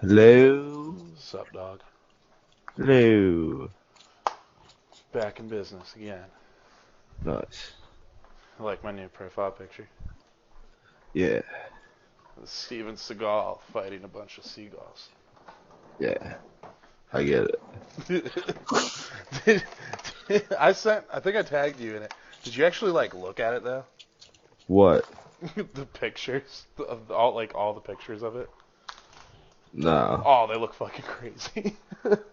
Hello. Sup, dog? Hello. Back in business again. Nice. I like my new profile picture. Yeah. Steven Seagal fighting a bunch of seagulls. Yeah. I get it. I think I tagged you in it. Did you actually look at it though? What? The pictures of all the pictures of it. No. Oh, they look fucking crazy.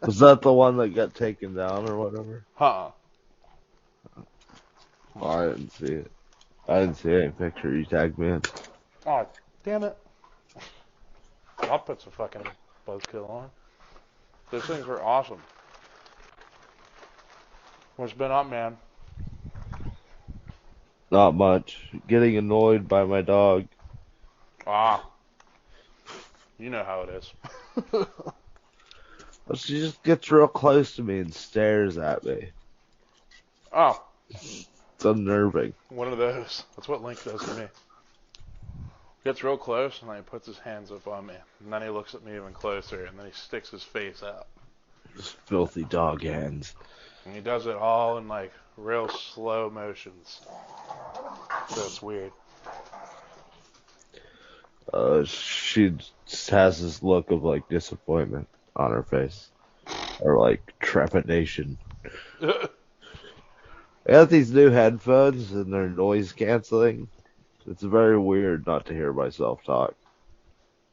Was that the one that got taken down or whatever? Huh? Oh, I didn't see it. I didn't see any picture you tagged me in. Oh, damn it! I'll put some fucking buzzkill on. Those things were awesome. What's been up, man? Not much. Getting annoyed by my dog. Ah, you know how it is. She just gets real close to me and stares at me. Oh, It's unnerving. one of those. That's what Link does to me. Gets real close and then he puts his hands up on me. And then he looks at me even closer and then he sticks his face out. Just filthy dog hands. And he does it all in real slow motions. So it's weird. She just has this look of disappointment on her face. Or trepidation. I got these new headphones and they're noise canceling. It's very weird not to hear myself talk.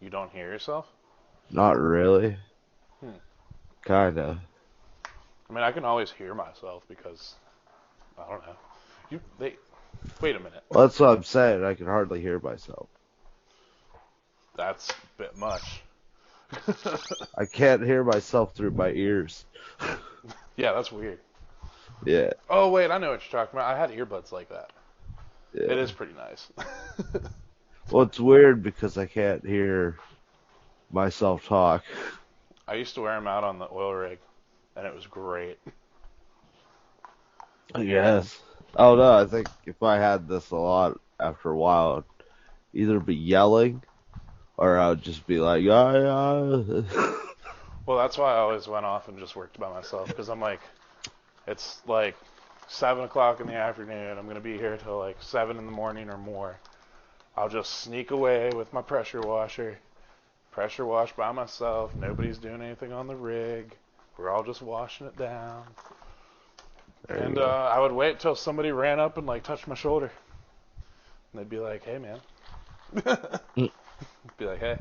You don't hear yourself? Not really. Hmm. Kinda. I mean, I can always hear myself because, I don't know. Wait a minute. Well, that's what I'm saying. I can hardly hear myself. That's a bit much. I can't hear myself through my ears. Yeah, that's weird. Yeah. Oh, wait, I know what you're talking about. I had earbuds like that. Yeah. It is pretty nice. Well, it's weird because I can't hear myself talk. I used to wear them out on the oil rig, and it was great. I guess. Oh no, I think if I had this a lot after a while, I'd either be yelling or I would just be like, yeah. Well, that's why I always went off and just worked by myself, because I'm it's 7 o'clock in the afternoon. I'm going to be here till 7 in the morning or more. I'll just sneak away with my pressure washer. Pressure wash by myself. Nobody's doing anything on the rig. We're all just washing it down. And I would wait till somebody ran up and touched my shoulder. And they'd be like, hey, man. Be like, hey.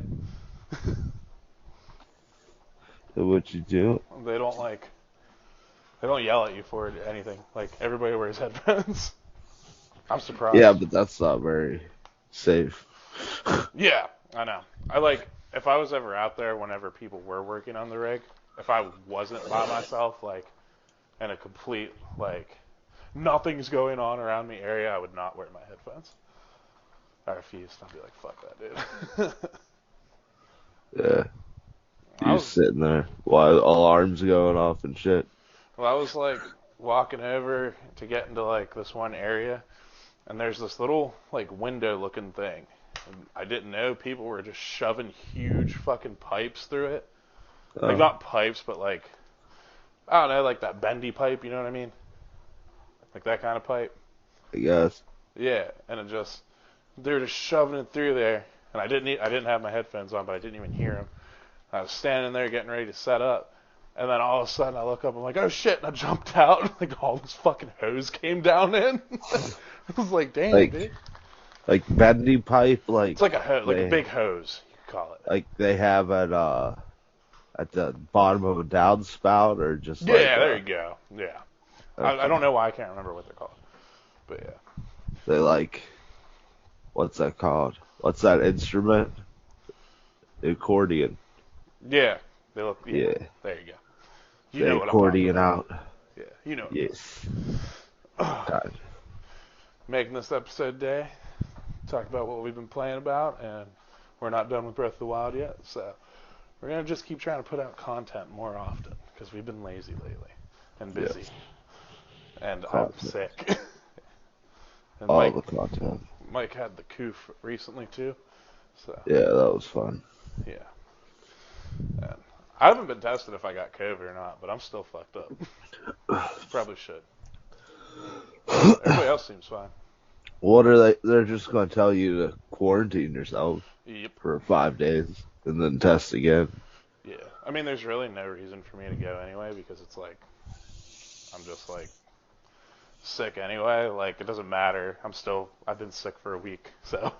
So what you do? They don't they don't yell at you for anything. Everybody wears headphones. I'm surprised. Yeah, but that's not very safe. Yeah, I know. If I was ever out there whenever people were working on the rig, if I wasn't by myself, in a complete, nothing's going on around me area, I would not wear my headphones. I refused. I'd be like, fuck that, dude. Yeah. You sitting there while alarms going off and shit. Well, I was walking over to get into this one area, and there's this little window looking thing. And I didn't know people were just shoving huge fucking pipes through it. Not pipes, but I don't know, that bendy pipe, you know what I mean? That kind of pipe. I guess. Yeah, and they were just shoving it through there, and I didn't have my headphones on, but I didn't even hear them. I was standing there getting ready to set up, and then all of a sudden I look up, I'm like, oh shit, and I jumped out, all this fucking hose came down in. I was like, damn, dude. Bendy pipe, It's like a hose, a big hose, you could call it. They have at the bottom of a downspout, or just Yeah, there you go. Yeah. Okay. I don't know why I can't remember what they're called, but yeah. They what's that called? What's that instrument? The accordion. Yeah, They look, yeah, Yeah. there you go. You The know what I'm talking accordion about. out. Yeah, you know what Yes. I'm talking about. God. Making this episode today, talk about what we've been playing about, and we're not done with Breath of the Wild yet, so we're going to just keep trying to put out content more often, because we've been lazy lately, and busy, Yes. and I'm Content. sick. And All the content. Mike had the coof recently too, so Yeah, that was fun. yeah. And I haven't been tested if I got COVID or not, but I'm still fucked up. Probably should. Everybody else seems fine. What are they? They're just going to tell you to quarantine yourself Yep. for 5 days and then test again. Yeah. I mean, there's really no reason for me to go anyway because it's like I'm just like sick anyway. Like it doesn't matter. I've been sick for a week, so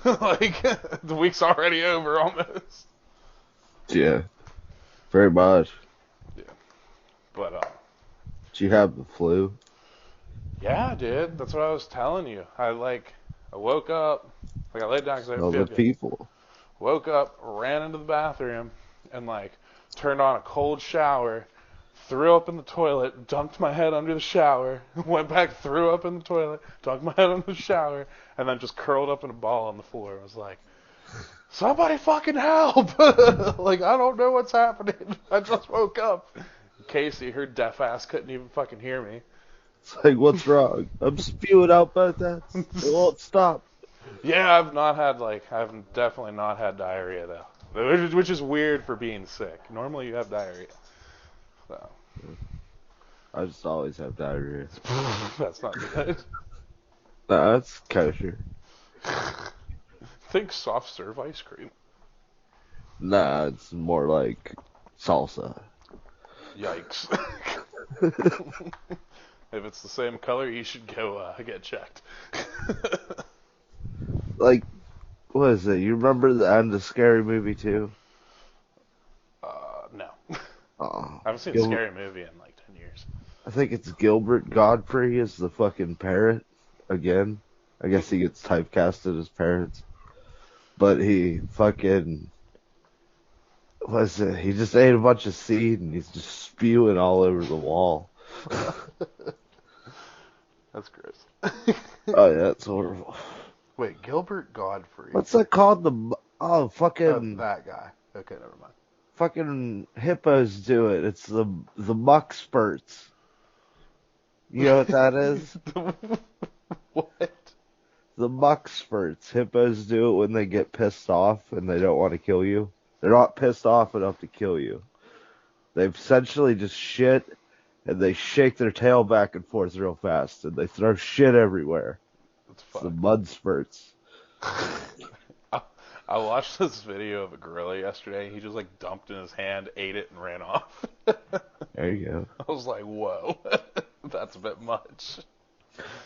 like the week's already over almost. Yeah, very much. Yeah. But Did you have the flu? yeah, dude. That's what I was telling you. I woke up, like I laid down because I didn't All feel the good. people. Woke up, ran into the bathroom, and like turned on a cold shower, threw up in the toilet, dunked my head under the shower, went back, threw up in the toilet, dunked my head under the shower, and then just curled up in a ball on the floor. I was like, somebody fucking help! Like I don't know what's happening. I just woke up. Casey, her deaf ass, couldn't even fucking hear me. It's like, what's wrong? I'm spewing out bad that. It won't stop. Yeah, I've definitely not had diarrhea though, which is weird for being sick. Normally you have diarrhea, so I just always have diarrhea. that's not good. Nah, that's kosher. Think soft serve ice cream. Nah, it's more like salsa. Yikes. If it's the same color, you should go get checked. Like, what is it? You remember the end of Scary Movie 2? No. Oh, I haven't seen a Gil- scary movie in like 10 years. I think it's Gilbert Godfrey is the fucking parrot again. I guess he gets typecasted as parrots. But he fucking, what is it? He just ate a bunch of seed and he's just spewing all over the wall. That's gross. Oh yeah, it's horrible. Wait, Gilbert Godfrey. What's that called? Oh, Fucking that guy. Okay, never mind. fucking hippos do it. It's the muck spurts. You know what that is? What? The muck spurts. Hippos do it when they get pissed off and they don't want to kill you. They're not pissed off enough to kill you. They essentially just shit and they shake their tail back and forth real fast and they throw shit everywhere. That's It's the fucked. mud spurts. I watched this video of a gorilla yesterday. He just like dumped in his hand, ate it, and ran off. There you go. I was like, whoa, that's a bit much.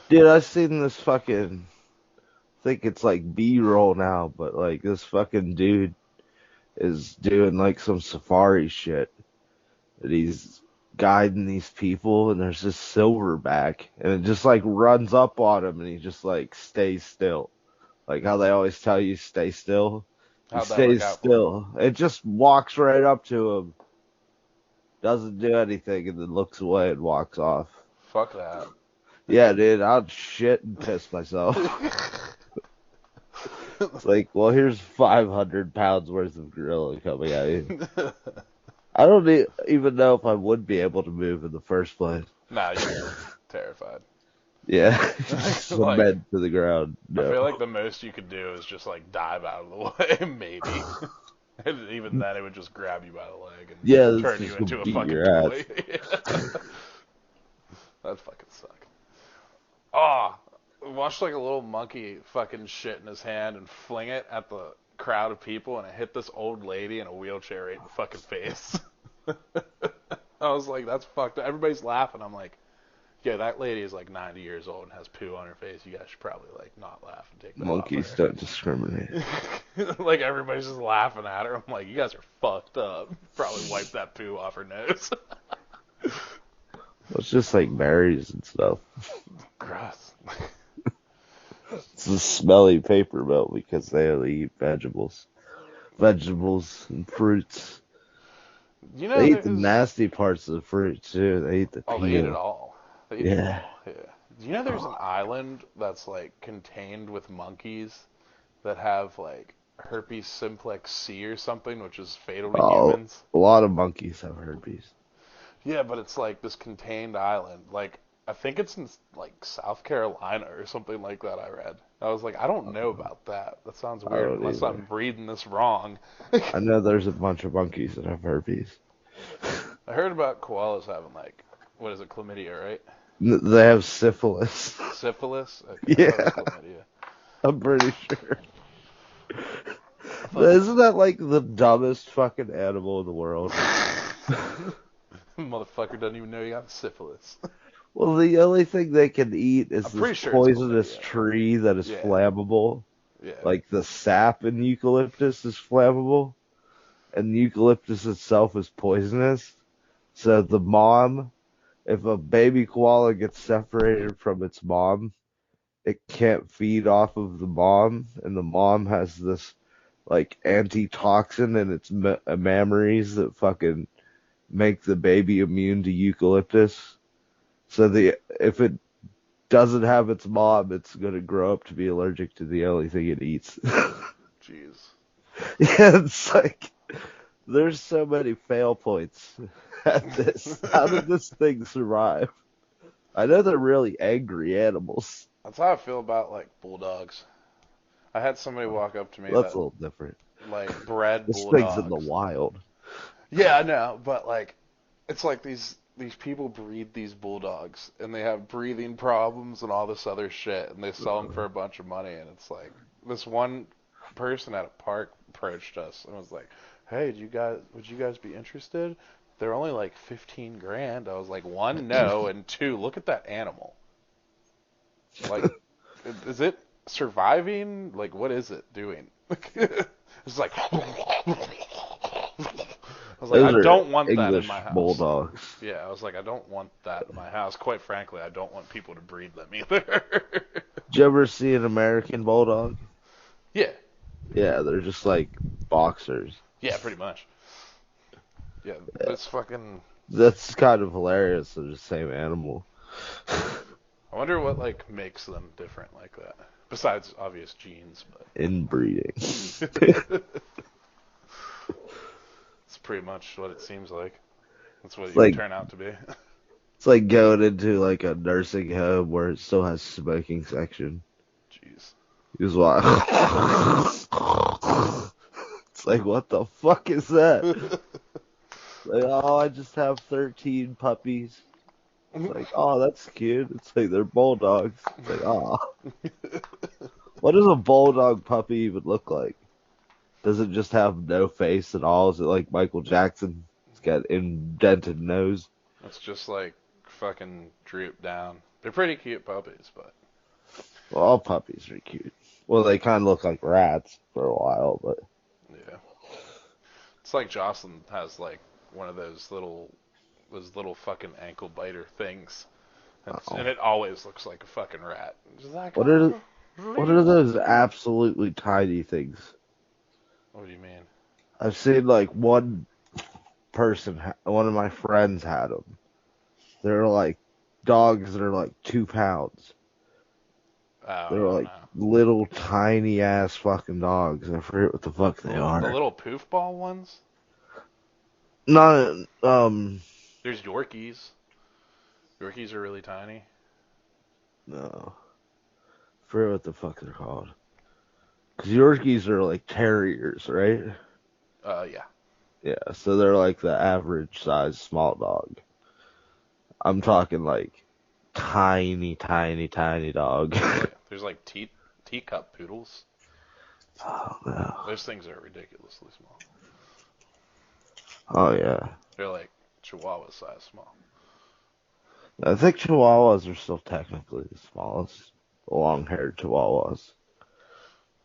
Dude, I've seen this fucking, I think it's like B-roll now, but like this fucking dude is doing like some safari shit. And he's guiding these people and there's this silverback and it just like runs up on him and he just like stays still. Like how they always tell you stay still. He How'd that work stays out? still. It just walks right up to him. Doesn't do anything and then looks away and walks off. Fuck that. Yeah, dude, I'd shit and piss myself. It's like, well, here's 500 pounds worth of gorilla coming at you. I don't even know if I would be able to move in the first place. Nah, you're terrified. Yeah, just cement to the ground. No. I feel like the most you could do is just like dive out of the way, maybe. And even then, it would just grab you by the leg and turn you into a fucking toy. That'd fucking suck. Oh, watch like a little monkey fucking shit in his hand and fling it at the crowd of people, and it hit this old lady in a wheelchair right in the fucking face. I was like, that's fucked up. Everybody's laughing. I'm like, yeah, that lady is like 90 years old and has poo on her face. You guys should probably like not laugh and take that Monkeys off don't discriminate. Like everybody's just laughing at her. I'm like, you guys are fucked up. Probably wipe that poo off her nose. It's just like berries and stuff. Gross. It's a smelly paper mill because they only eat vegetables and fruits. You know, They eat the there's nasty parts of the fruit too. They eat the oh, they eat it peel. all. They eat it Yeah. all. Yeah. Do you know there's an island that's like contained with monkeys that have like herpes simplex C or something, which is fatal to Oh, humans? a lot of monkeys have herpes. Yeah, but it's like this contained island. Like I think it's in like South Carolina or something like that. I read. I was like, I don't know about that. That sounds I weird don't unless either. I'm reading this wrong. I know there's a bunch of monkeys that have herpes. I heard about koalas having like what is it, chlamydia, right? They have syphilis. Syphilis? Okay, I thought it was Yeah, chlamydia. I'm pretty sure. I thought Isn't that like the dumbest fucking animal in the world? motherfucker doesn't even know you got syphilis. Well, the only thing they can eat is I'm this pretty sure it's poisonous chlamydia. tree that is Yeah, flammable. yeah. Like the sap in eucalyptus is flammable, and eucalyptus itself is poisonous. So the mom, if a baby koala gets separated from its mom, it can't feed off of the mom, and the mom has this like antitoxin in its mammaries that fucking make the baby immune to eucalyptus. So the if it doesn't have its mom, it's gonna grow up to be allergic to the only thing it eats. Jeez. Yeah, it's like there's so many fail points at this. How did this thing survive? I know they're really angry animals. That's how I feel about like bulldogs. I had somebody walk up to me Well, that's that a little different. like bred This thing's in the bulldogs. wild. Yeah, I know, but like it's like these people breed these bulldogs and they have breathing problems and all this other shit and they sell them for a bunch of money and it's like this one person at a park approached us and was like, "Hey, would you guys be interested? They're only like 15 grand." I was like, "One, no, and two, look at that animal. Like is it surviving? Like what is it doing?" It's like I was like, I Those are don't want that in my English house. bulldogs. Yeah, I was like, I don't want that in my house. Quite frankly, I don't want people to breed them either. Did you ever see an American bulldog? Yeah, Yeah, they're just like boxers. yeah, pretty much. Yeah, Yeah. this fucking. That's kind of hilarious. They're the same animal. I wonder what like makes them different like that. Besides obvious genes, Inbreeding. but it's pretty much what it seems like. That's what It's you would like turn out to be. it's like going into like a nursing home where it still has smoking section. Jeez. Is why. It's like what the fuck is that? Like, oh, I just have 13 puppies. It's like, oh, that's cute. It's like they're bulldogs. It's like, oh, what does a bulldog puppy even look like? Does it just have no face at all? Is it like Michael Jackson? It's got indented nose. It's just like fucking droop down. They're pretty cute puppies, but Well, all puppies are cute. Well, they kind of look like rats for a while, but yeah. It's like Jocelyn has like one of those little fucking ankle biter things, oh. and it always looks like a fucking rat. It's like, What are oh, what are leave those me. absolutely tiny things? What do you mean? I've seen like one person, one of my friends had them. They're like dogs that are like 2 pounds. Oh, I They're don't like know. little tiny ass fucking dogs. I forget what the fuck they The are. little poof ball ones. Not There's Yorkies. Yorkies are really tiny. no. I forget what the fuck they're called. Cause Yorkies are like terriers, right? Yeah. Yeah, so they're like the average size small dog. I'm talking like tiny, tiny, tiny dog. Yeah. There's like teacup poodles. Oh no. Those things are ridiculously small. Oh yeah. They're like Chihuahua size small. I think Chihuahuas are still technically the smallest long-haired Chihuahuas.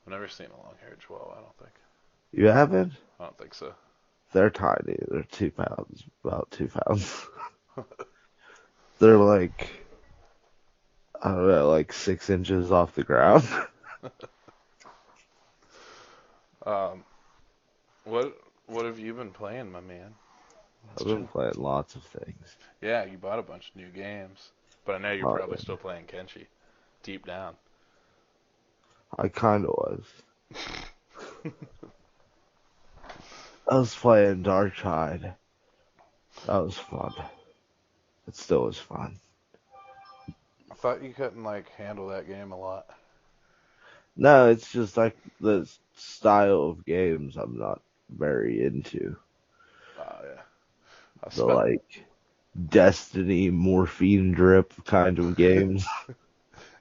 I've never seen a long-haired Chihuahua. I don't think. You haven't? I don't think so. They're tiny. They're 2 pounds, about 2 pounds. They're like, I don't know, like 6 inches off the ground. Um, what have you been playing, my man? It's I've been true. playing lots of things. Yeah, you bought a bunch of new games, but I know you're Oh, probably yeah. still playing Kenshi deep down. I kind of was. I was playing Dark Tide. That was fun. It still was fun. I thought you couldn't like handle that game a lot. No, it's just like the style of games I'm not very into. Oh yeah, I The spent. like Destiny morphine drip kind of games.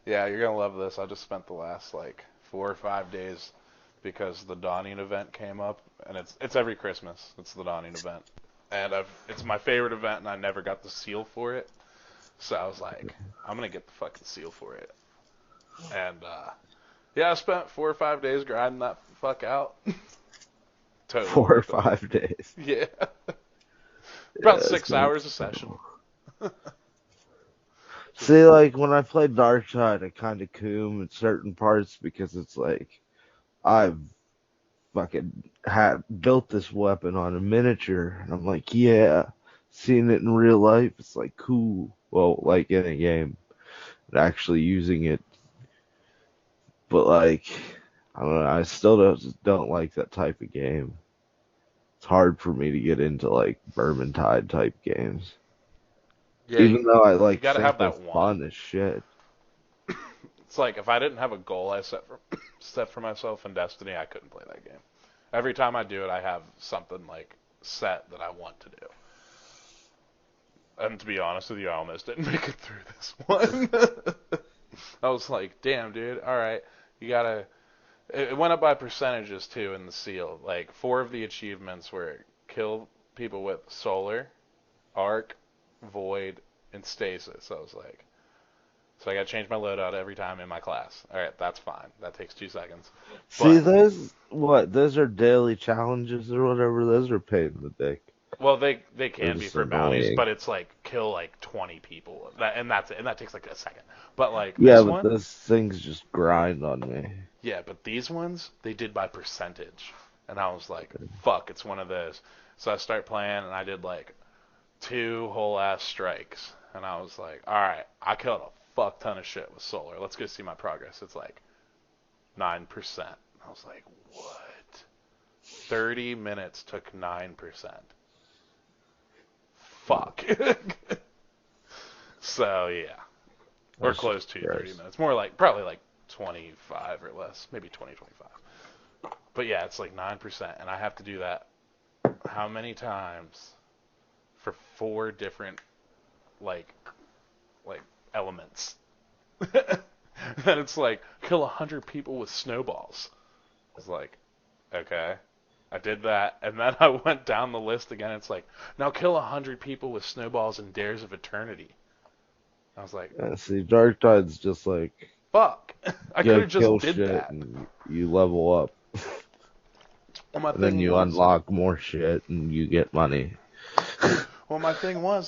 Yeah, you're gonna love this. I just spent the last like 4 or 5 days because the dawning event came up, and it's every Christmas. It's the dawning event, and it's my favorite event, and I never got the seal for it. So I was like, I'm gonna get the fucking seal for it. And yeah, I spent 4 or 5 days grinding that fuck out. Totally 4 or worth it. 5 days. Yeah, Yeah, about that's 6 hours a session. understandable. Just See, like when I play Dark Tide, I kind of coom in certain parts because it's like I've fucking had built this weapon on a miniature, and I'm like, yeah, seeing it in real life, it's like cool. Well, like in a game, and actually using it, but like I don't know, I still don't like that type of game. It's hard for me to get into like Vermintide type games, yeah, even though I you like got to think have they're that one. fun as shit. It's like if I didn't have a goal I set for myself in Destiny, I couldn't play that game. Every time I do it, I have something like set that I want to do. And to be honest with you, I almost didn't make it through this one. I was like, damn, dude, all right, you gotta. It went up by percentages too in the seal. Like 4 of the achievements were kill people with solar, arc, void, and stasis. I was like, so I got to change my loadout every time in my class. All right, that's fine. That takes 2 seconds. See, But those what? Those are daily challenges or whatever. Those are pain in the dick. well, they They're can be just for bounties, annoying. but it's like kill like 20 people, and that's it, and that takes like a second. But like Yeah, this but one, those things just grind on me. yeah, but these ones they did by percentage, and I was like, fuck, it's one of those. So I start playing, and I did like 2 whole ass strikes, and I was like, all right, I killed a fuck ton of shit with solar. Let's go see my progress. It's like 9%. I was like, what? 30 minutes took 9%. Fuck. So yeah, or That's close just to 30 gross. minutes. More like probably like 25 or less, maybe 20, 25. But yeah, it's like 9%, and I have to do that how many times for 4 different like like elements. And it's like kill 100 people with snowballs. It's like okay, I did that, and then I went down the list again. It's like now kill 100 people with snowballs and dares of eternity. I was like, See, Dark Tide's just like fuck, I could go have kill just did shit that. and you level up, Well, my and then thing you was, unlock more shit and you get money.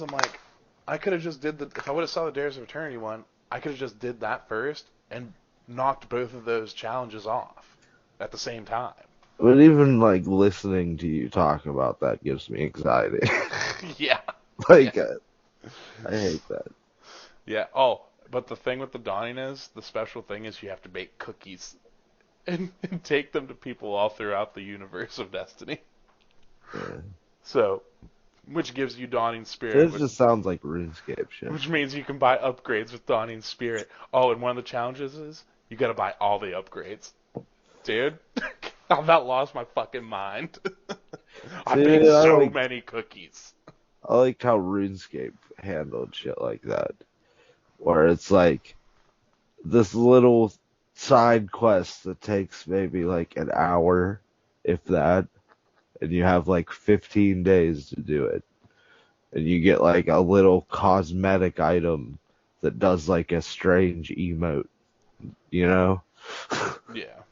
I'm like, I could have just did the. If I would have saw the dares of eternity one, I could have just did that first and knocked both of those challenges off at the same time. But even like listening to you talk about that gives me anxiety. Yeah, yeah, Like I hate that. yeah. Oh, but the thing with the dawning is the special thing is you have to bake cookies and take them to people all throughout the universe of Destiny. Yeah. So, which gives you Dawning Spirit, This just sounds like RuneScape shit. which means you can buy upgrades with Dawning Spirit. Oh, and one of the challenges is you got to buy all the upgrades, dude. I've not lost my fucking mind. I baked See, so many cookies. I liked how RuneScape handled shit like that, where it's like this little side quest that takes maybe like an hour, if that, and you have like 15 days to do it. And you get like a little cosmetic item that does like a strange emote, you know? Yeah.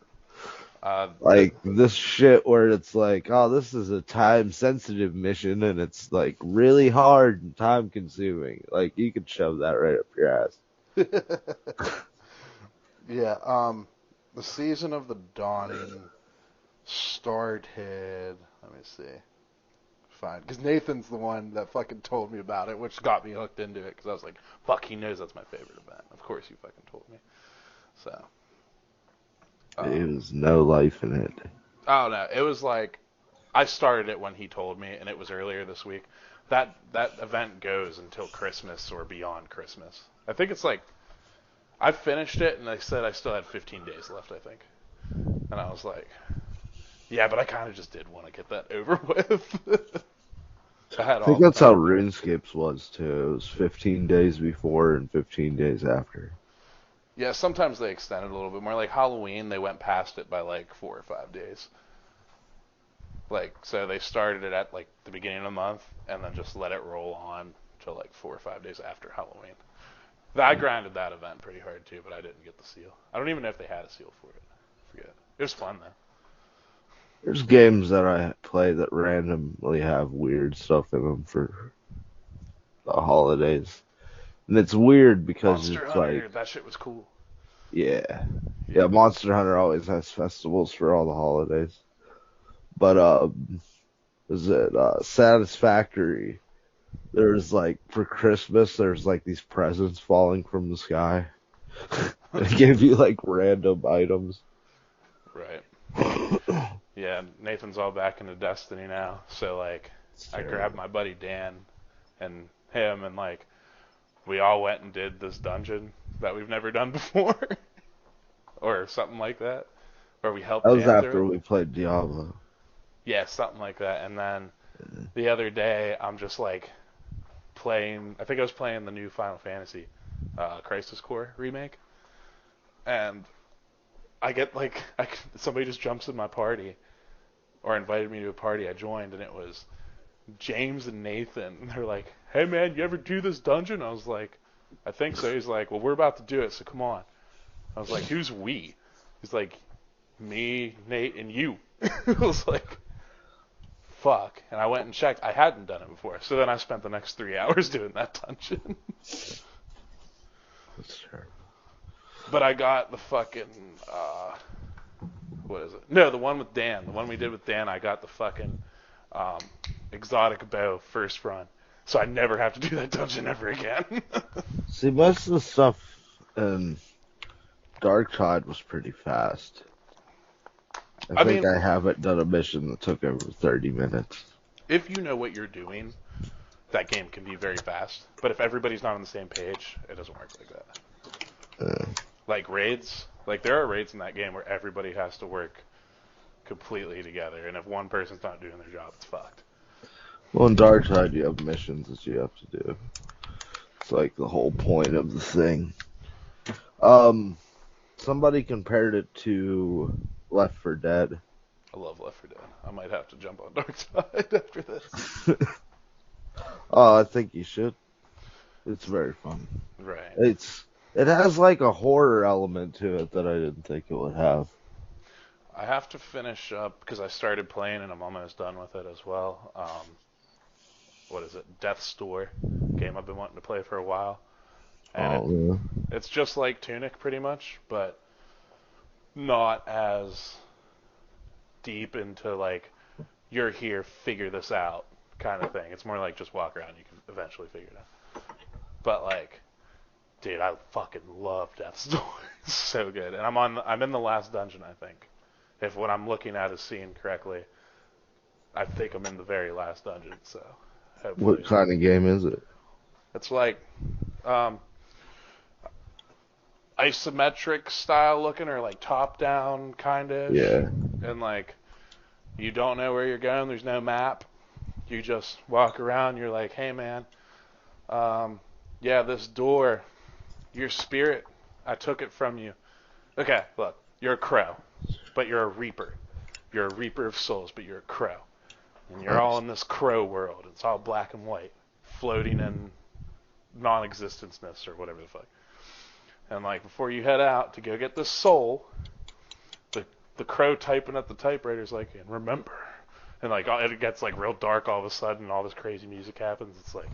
Uh, th- Like this shit where it's like, oh, this is a time sensitive mission and it's like really hard and time consuming. Like you could shove that right up your ass. yeah. The season of the Dawning started. Let me see. fine. Because Nathan's the one that fucking told me about it, which got me hooked into it. Because I was like, fuck, he knows that's my favorite event. Of course you fucking told me. So. There was no life in it. I don't know. It was like, I started it when he told me, and it was earlier this week. That event goes until Christmas or beyond Christmas. I think it's like, I finished it, and they said I still had 15 days left, I think. And I was like, yeah, but I kind of just did want to get that over with. I think that's how RuneScape's was too. It was 15 days before and 15 days after. Yeah, sometimes they extended a little bit more. Like Halloween, they went past it by like 4 or 5 days. Like, so they started it at like the beginning of the month and then just let it roll on till like 4 or 5 days after Halloween. I grinded that event pretty hard too, but I didn't get the seal. I don't even know if they had a seal for it. I forget. It was fun though. There's games that I play that randomly have weird stuff in them for the holidays. And it's weird because Monster it's Hunter, like, that shit was cool. yeah. Yeah, Monster Hunter always has festivals for all the holidays. But, is it, Satisfactory? There's like, for Christmas, there's like these presents falling from the sky. They give you like random items. Right. Yeah, Nathan's all back into Destiny now. So, like, I grabbed my buddy Dan and him, and, like, we all went and did this dungeon that we've never done before. Or something like that. Where we helped That was Dan after through it. we played Diablo. Yeah, something like that. And then the other day, I'm just, like, playing... I think I was playing the new Final Fantasy Crisis Core remake. And I get, like... somebody just jumps in my party. Or invited me to a party. I joined, and it was James and Nathan. And they're like, hey, man, you ever do this dungeon? I was like, I think so. He's like, well, we're about to do it, so come on. I was like, who's we? He's like, me, Nate, and you. I was like, fuck. And I went and checked. I hadn't done it before. So then I spent the next 3 hours doing that dungeon. That's terrible. But I got the fucking... what is it? No, the one with Dan. The one we did with Dan, I got the fucking exotic bow first run. So I never have to do that dungeon ever again. See, most of the stuff in Dark Tide was pretty fast. I think I haven't done a mission that took over 30 minutes. If you know what you're doing, that game can be very fast. But if everybody's not on the same page, it doesn't work like that. Like raids, like there are raids in that game where everybody has to work completely together, and if one person's not doing their job, it's fucked. Well, in Dark Tide, you have missions that you have to do. It's like the whole point of the thing. Somebody compared it to Left 4 Dead. I love Left 4 Dead. I might have to jump on Dark Tide after this. Oh, I think you should. It's very fun. Right. It has like a horror element to it that I didn't think it would have. I have to finish up because I started playing and I'm almost done with it as well. What is it? Death's Door, game I've been wanting to play for a while. And it's just like Tunic pretty much, but not as deep into like you're here, figure this out kind of thing. It's more like just walk around, you can eventually figure it out. But like, dude, I fucking love Death's Door. It's so good. And I'm in the last dungeon, I think. If what I'm looking at is seen correctly, I think I'm in the very last dungeon, so hopefully. What kind of game is it? It's like isometric style looking, or like top down kind of. Yeah. And like you don't know where you're going, there's no map. You just walk around, you're like, hey man, yeah, this door, your spirit, I took it from you. Okay, look, you're a crow, but you're a reaper. You're a reaper of souls, but you're a crow. And you're all in this crow world. It's all black and white, floating in non-existenceness or whatever the fuck. And like before you head out to go get this soul, the crow typing at the typewriter's like, and remember. And like it gets like real dark all of a sudden, and all this crazy music happens. It's like,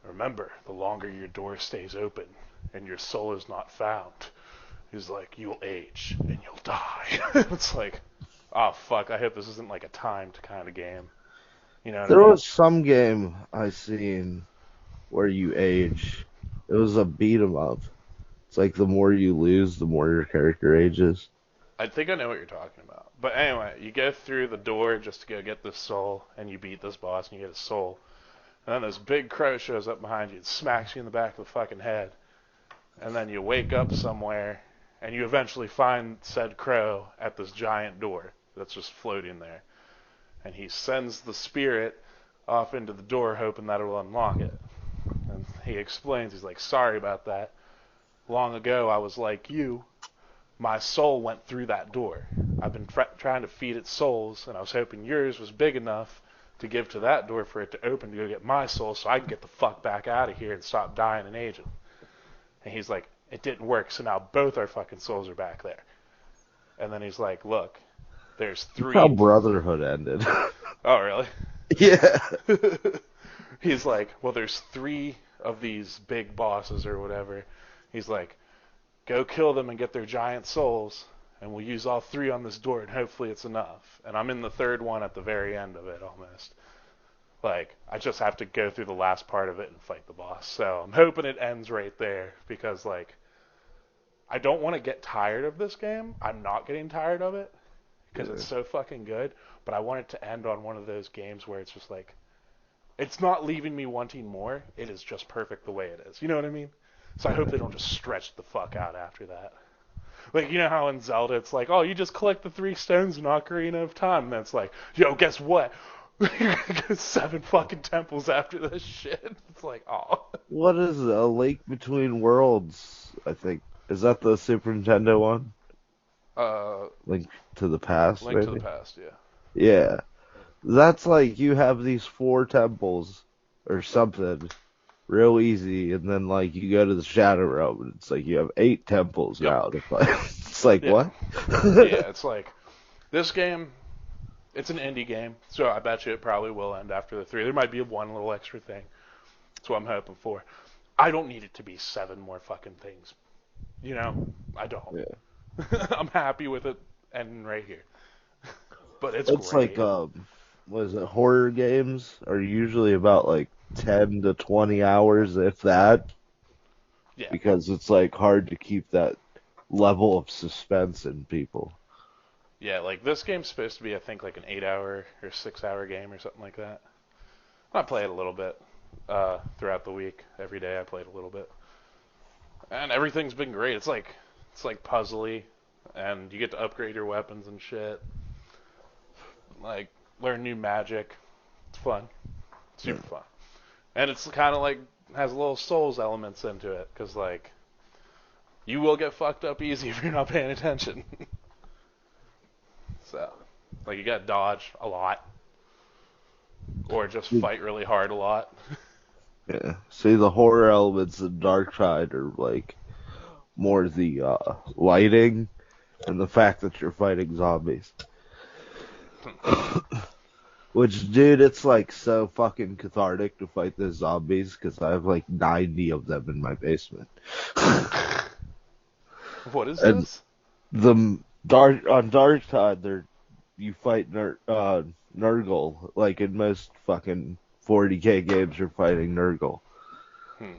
remember, the longer your door stays open and your soul is not found, he's like, you'll age and you'll die. It's like, oh fuck, I hope this isn't like a timed kind of game. You know what I There mean? was some game I seen where you age. It was a beat 'em up. It's like the more you lose, the more your character ages. I think I know what you're talking about. But anyway, you go through the door just to go get this soul, and you beat this boss, and you get a soul. And then this big crow shows up behind you and smacks you in the back of the fucking head. And then you wake up somewhere, and you eventually find said crow at this giant door that's just floating there. And he sends the spirit off into the door, hoping that it will unlock it. And he explains, he's like, sorry about that. Long ago, I was like you. My soul went through that door. I've been trying to feed it souls, and I was hoping yours was big enough to give to that door for it to open to go get my soul so I can get the fuck back out of here and stop dying and aging. And he's like, it didn't work, so now both our fucking souls are back there. And then he's like, look, there's That's how three. Brotherhood ended. Oh, really? Yeah. He's like, well, there's three of these big bosses or whatever. He's like, go kill them and get their giant souls, and we'll use all three on this door, and hopefully it's enough. And I'm in the third one at the very end of it almost. Like, I just have to go through the last part of it and fight the boss. So I'm hoping it ends right there because, like, I don't want to get tired of this game. I'm not getting tired of it because Yeah. it's so fucking good. But I want it to end on one of those games where it's just like, it's not leaving me wanting more. It is just perfect the way it is. You know what I mean? So I hope they don't just stretch the fuck out after that. Like, you know how in Zelda it's like, oh, you just collect the 3 stones in Ocarina of Time. And then it's like, yo, guess what? You're gonna go 7 fucking temples after this shit. It's like, oh. What is it? A Lake Between Worlds? I think is that the Super Nintendo one? Uh, Link to the Past, Link to the maybe. Past, yeah. Yeah, that's like you have these 4 temples or something, real easy, and then like you go to the Shadow Realm, and it's like you have 8 temples Yep. now to fight. It's like Yeah. what? Yeah, it's like, this game, it's an indie game, so I bet you it probably will end after the 3. There might be one little extra thing. That's what I'm hoping for. I don't need it to be 7 more fucking things. You know? I don't. Yeah, I'm happy with it ending right here. But it's it's like great. what is it? Horror games are usually about like 10 to 20 hours, if that, Yeah. because it's like hard to keep that level of suspense in people. Yeah, like this game's supposed to be, I think, like an 8 hour or 6 hour game or something like that. I play it a little bit throughout the week. Every day I played a little bit. And everything's been great. It's like puzzly, and you get to upgrade your weapons and shit. Like learn new magic. It's fun, Yeah. super fun, and it's kind of like has little Souls elements into it because like you will get fucked up easy if you're not paying attention. So like you got to dodge a lot or just fight really hard a lot. Yeah. See, the horror elements in Dark Side are like more the lighting and the fact that you're fighting zombies. Which, dude, it's like so fucking cathartic to fight the zombies because I have like 90 of them in my basement. What is And this? the Dark Side, you fight Nurgle like in most fucking 40k games. You're fighting Nurgle. Hmm.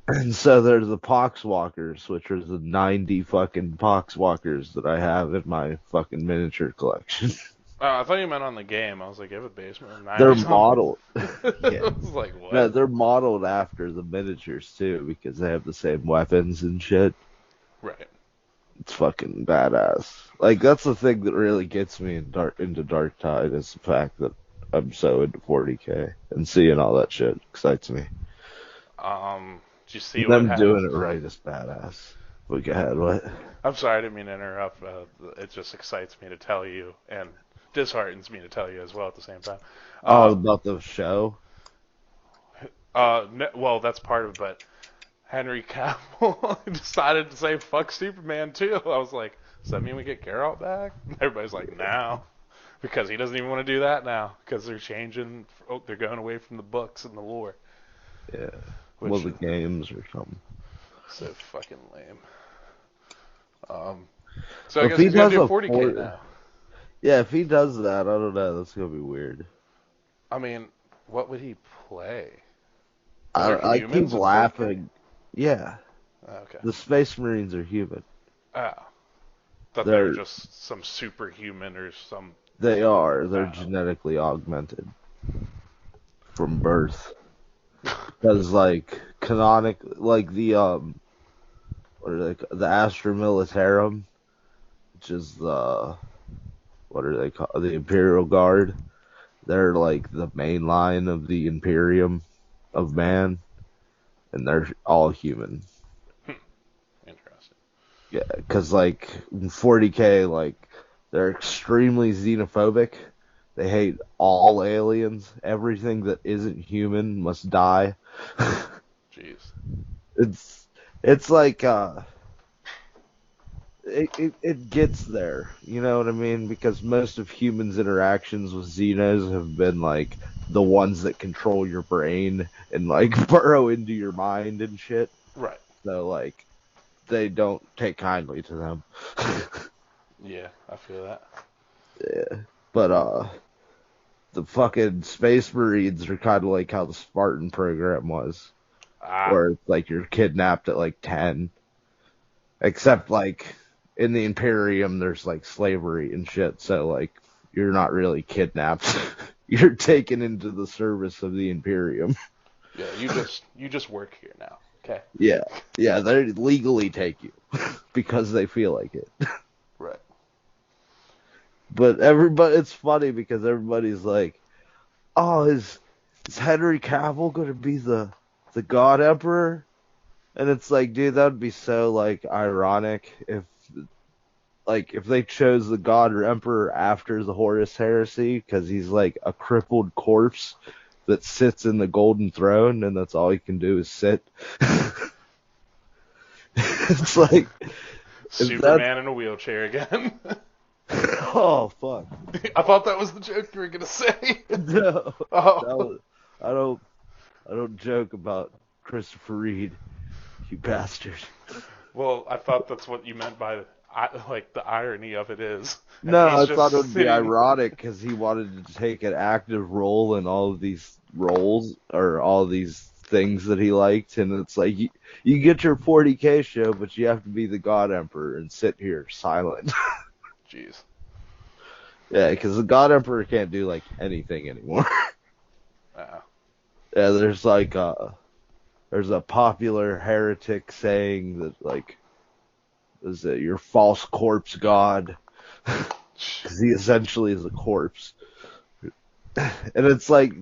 And so there's the Poxwalkers, which are the 90 fucking Poxwalkers that I have in my fucking miniature collection. Oh, I thought you meant on the game. I was like, you have a basement with They're 90 zombies? modeled. I Yeah. was like, No, what? they're modeled after the miniatures too because they have the same weapons and shit. Right. It's fucking badass. Like that's the thing that really gets me into Dark Tide is the fact that I'm so into 40k and seeing all that shit excites me. Did you see And what them happened? doing it right is badass. But go ahead, what? I'm sorry, I didn't mean to interrupt. It just excites me to tell you, and disheartens me to tell you as well at the same time. Oh, Uh, about the show? well, that's part of it, but Henry Cavill decided to say fuck Superman too. I was like, does that mean we get Geralt back? Everybody's like, no, because he doesn't even want to do that now because they're changing. Oh, they're going away from the books and the lore, Yeah. Well, which the games or something. so fucking lame. So I Well, if guess he he's gonna does do a 40k now. yeah, if he does that, I don't know. That's gonna be weird. I mean, what would he play? Are there I keep humans in 40K? laughing. Yeah, Okay. the Space Marines are human. Oh, thought they were They're just some superhuman or some. they are. They're Oh. genetically augmented from birth. Because like canonic, like the what are they? The Astra Militarum, which is the what are they called? The Imperial Guard. They're like the main line of the Imperium of man, and they're all human. Interesting. Yeah, because like in 40K, like they're extremely xenophobic. They hate all aliens. Everything that isn't human must die. Jeez. it's it's like it gets there. You know what I mean? Because most of humans' interactions with Xenos have been like the ones that control your brain and like burrow into your mind and shit. Right. So like they don't take kindly to them. Yeah, I feel that. Yeah. But the fucking Space Marines are kind of like how the Spartan program was, Ah, where it's like you're kidnapped at like 10. Except like in the Imperium, there's like slavery and shit, so like you're not really kidnapped. You're taken into the service of the Imperium. yeah. You just work here now. Okay. Yeah, yeah, they legally take you because they feel like it. Right. But everybody, it's funny because everybody's like, "Oh, is Henry Cavill gonna be the God Emperor?" And it's like, dude, that would be so like ironic if they chose the God or Emperor after the Horus Heresy, because he's like a crippled corpse that sits in the Golden Throne, and that's all he can do is sit. It's like if that's Superman in a wheelchair again. oh fuck I thought that was the joke you were gonna say. no Oh. that was, I don't I don't joke about Christopher Reed, you bastard. Well, I thought that's what you meant by like the irony of it is, and No, he's I just thought it would be sitting. ironic because he wanted to take an active role in all of these roles or all these things that he liked, and it's like you get your 40K show, but you have to be the God Emperor and sit here silent. Jeez. Yeah, because the God Emperor can't do like anything anymore. Uh, Yeah, there's a popular heretic saying that like is that your false corpse god because he essentially is a corpse. And it's like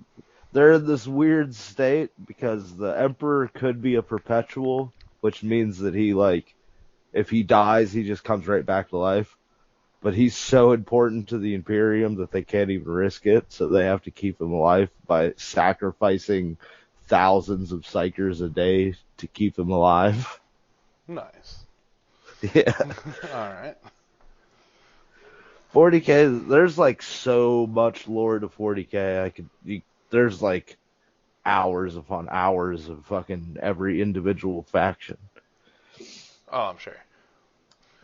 they're in this weird state because the emperor could be a perpetual, which means that he like if he dies, he just comes right back to life. But he's so important to the Imperium that they can't even risk it, so they have to keep him alive by sacrificing thousands of psychers a day to keep him alive. nice. Yeah. All right. 40K, there's like so much lore to 40K. There's like hours upon hours of fucking every individual faction. Oh, I'm sure.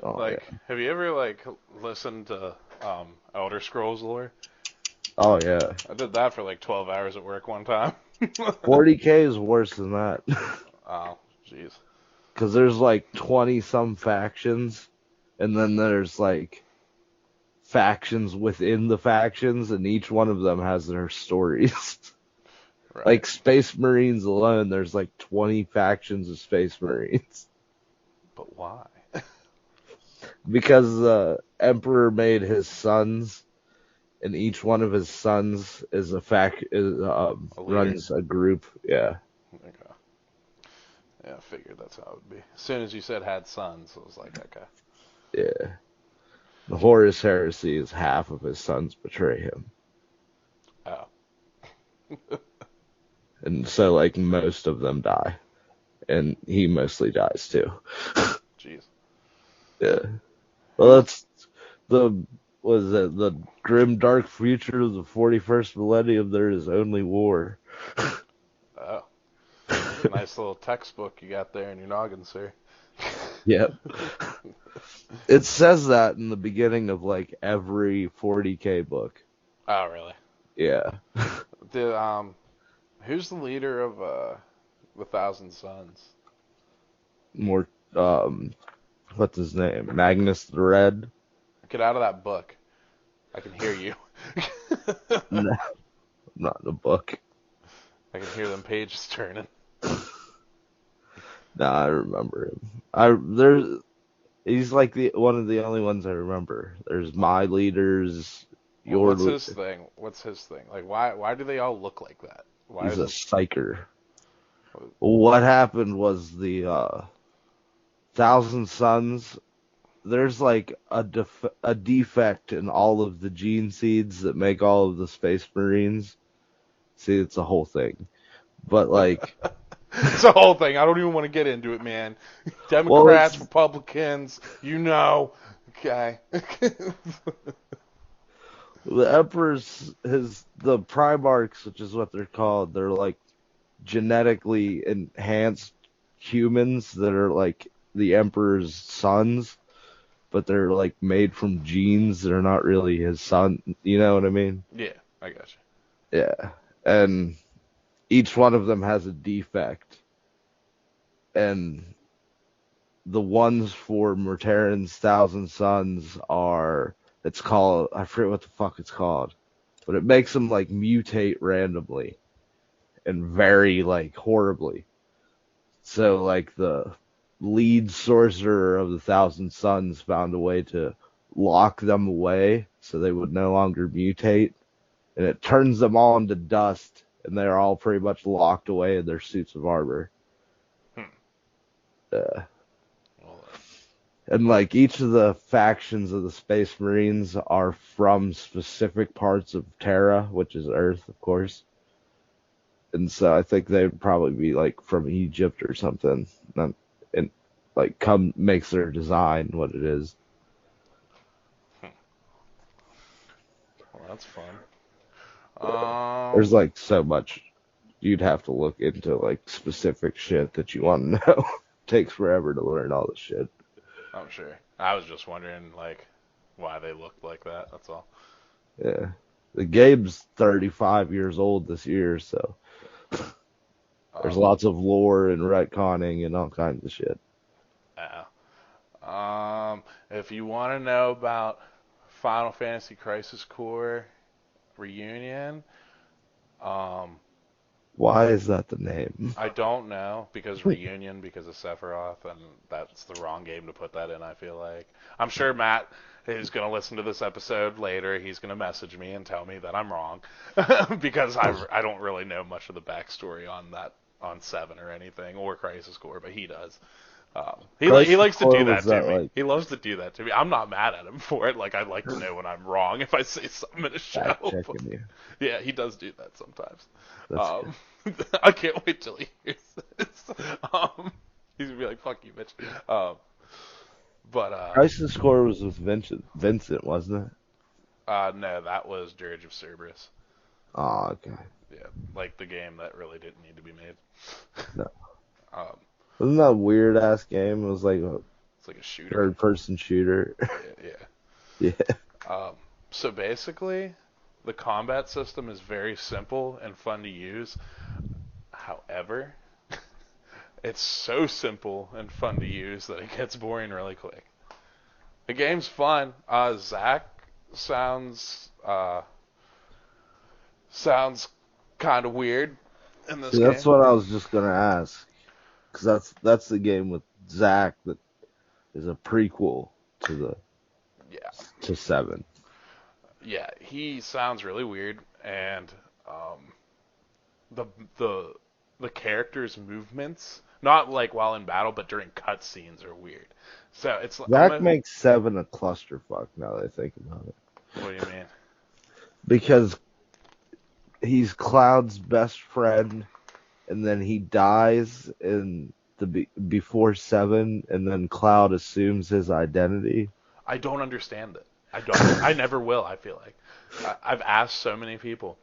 Oh Like, yeah. have you ever like listened to Elder Scrolls lore? Oh yeah. I did that for like 12 hours at work one time. 40K is worse than that. Oh, jeez. Because there's like 20 some factions, and then there's like factions within the factions, and each one of them has their stories. Right. Like Space Marines alone, there's like 20 factions of Space Marines. But why? Because the Emperor made his sons, and each one of his sons is A leader. runs a group. Yeah, Okay. Yeah, I figured that's how it would be. As soon as you said had sons, I was like, okay. yeah. The Horus Heresy is half of his sons betray him, Oh. and so like most of them die, and he mostly dies too. Jeez. Yeah. Well, Who? that's the was it the grim dark future of the 41st millennium. There is only war. Oh. It's a nice little textbook you got there in your noggin, sir. Yep. It says that in the beginning of like every 40K book. Oh, really? Yeah. The who's the leader of the Thousand Sons? More, what's his name? Magnus the Red? Get out of that book. I can hear you. No, not in the book. I can hear them pages turning. Nah, I remember him. He's like the one of the only ones I remember. There's my leaders, Well, your what's le- his thing? What's his thing? Like, why do they all look like that? Why he's a is psyker. What happened was the Thousand Sons. There's like a defect in all of the gene seeds that make all of the Space Marines. See, it's a whole thing. But like, it's a whole thing. I don't even want to get into it, man. well, Democrats, Republicans, you know. Okay. the Emperor's the Primarchs, which is what they're called. They're like genetically enhanced humans that are like the Emperor's sons, but they're like made from genes that are not really his son. You know what I mean? Yeah, I got Yeah. And each one of them has a defect. And the ones for Murtarin's Thousand Sons are, it's called, I forget what the fuck it's called, but it makes them like mutate randomly and very like horribly. So like the lead sorcerer of the Thousand Sons found a way to lock them away so they would no longer mutate, and it turns them all into dust, and they're all pretty much locked away in their suits of armor. you. Uh, Well, and like each of the factions of the Space Marines are from specific parts of Terra, which is Earth, of course. And so I think they'd probably be like from Egypt or something. And like come makes their design what it is. well, that's fun. There's like so much you'd have to look into like specific shit that you want to know. Takes forever to learn all this shit. I'm sure. I was just wondering, like, why they looked like that. That's all. Yeah. The game's 35 years old this year, so there's Um, lots of lore and retconning and all kinds of shit. yeah. If you want to know about Final Fantasy Crisis Core Reunion, um, Why is that the name? I don't know because Reunion because of Sephiroth, and that's the wrong game to put that in. I feel like I'm sure Matt is going to listen to this episode later. He's going to message me and tell me that I'm wrong because I don't really know much of the backstory on that on Seven or anything or Crisis Core, but he does. He Crisis likes to Core do was that to that me. like He loves to do that to me. I'm not mad at him for it. Like I'd like to know when I'm wrong if I say something in a show. fact checking you. Yeah, he does do that sometimes. That's good. I can't wait till he hears this. He's gonna be like, "Fuck you, bitch." But Crisis Core was with Vincent, wasn't it? no, that was Dirge of Cerberus. Oh, okay. Yeah, like the game that really didn't need to be made. No. Um, Wasn't that a weird ass game? It was like a it's like a shooter. third person shooter. Yeah, Yeah. yeah. So basically, the combat system is very simple and fun to use. However, it's so simple and fun to use that it gets boring really quick. The game's fun. Zach sounds kind of weird in this See, that's game. what I was just gonna ask, because that's the game with Zach that is a prequel to the Yeah, to Seven. yeah. He sounds really weird, and the the the characters' movements, not like while in battle, but during cutscenes, are weird. So it's Zach makes Seven a clusterfuck now that I think about it, what do you mean? because he's Cloud's best friend, and then he dies in before Seven, and then Cloud assumes his identity. I don't understand it. I don't. I never will. I feel like I've asked so many people,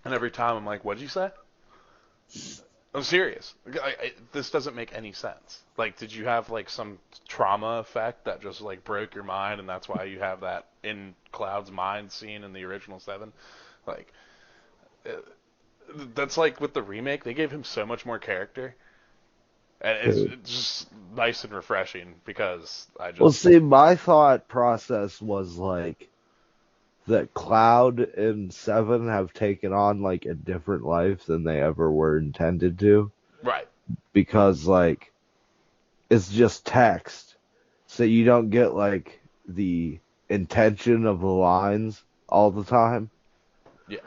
and every time I'm like, "What did you say?" I'm serious. This doesn't make any sense. Like, did you have like some trauma effect that just like broke your mind, and that's why you have that in Cloud's mind scene in the original Seven? Like, that's like with the remake, they gave him so much more character, and it's just nice and refreshing because I Well, just see, my thought process was like that Cloud and Seven have taken on like a different life than they ever were intended to, right. because like it's just text, so you don't get like the intention of the lines all the time. Yeah,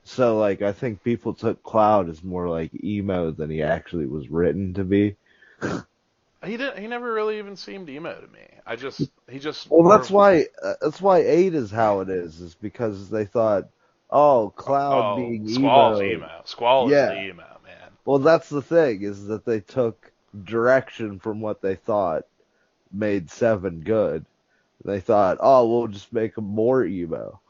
So like I think people took Cloud as more like emo than he actually was written to be. he did. He never really even seemed emo to me. He just Well, more of that's why 8 is how it is because they thought, oh, Cloud oh, being Squall's emo, emo. Squall is the yeah. emo man. Well, that's the thing is that they took direction from what they thought made 7 good. They thought, oh, we'll just make him more emo.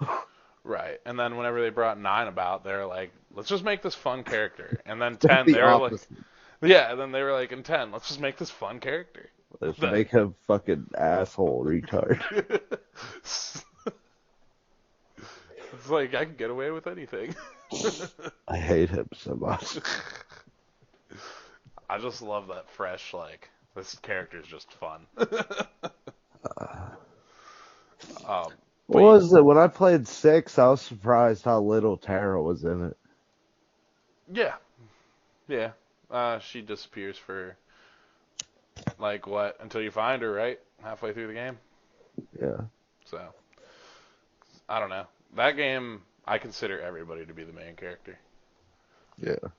Right. And then whenever they brought 9 about, they're like, let's just make this fun character. And then 10, The they were like, opposite. yeah. And then they were like, in 10, let's just make this fun character. Let's That. make him fucking asshole retard. It's like I can get away with anything. I hate him so much. I just love that fresh, like, this character is just fun. But What was it? When I played 6, I was surprised how little Tara was in it. yeah, yeah. She disappears for like what until you find her, right? Halfway through the game. Yeah. So I don't know. That game, I consider everybody to be the main character. Yeah.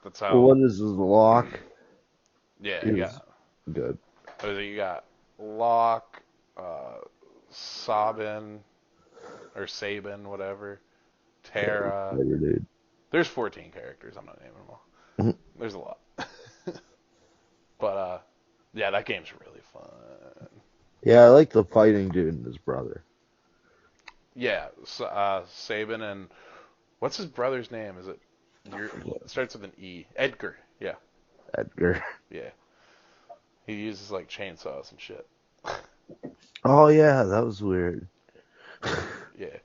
That's Well, how. what is his lock? Yeah, He you was got. good. What is it? You got Locke, Sabin or Sabin, whatever. Tara. Later, dude. There's 14 characters. I'm not naming them all. Mhm. There's a lot. But yeah, that game's really fun. Yeah, I like the fighting dude and his brother. Yeah, Sabin and what's his brother's name? Is it? It starts with an E. Edgar. Yeah, Edgar. yeah. He uses like chainsaws and shit. Oh yeah, that was weird. Yeah.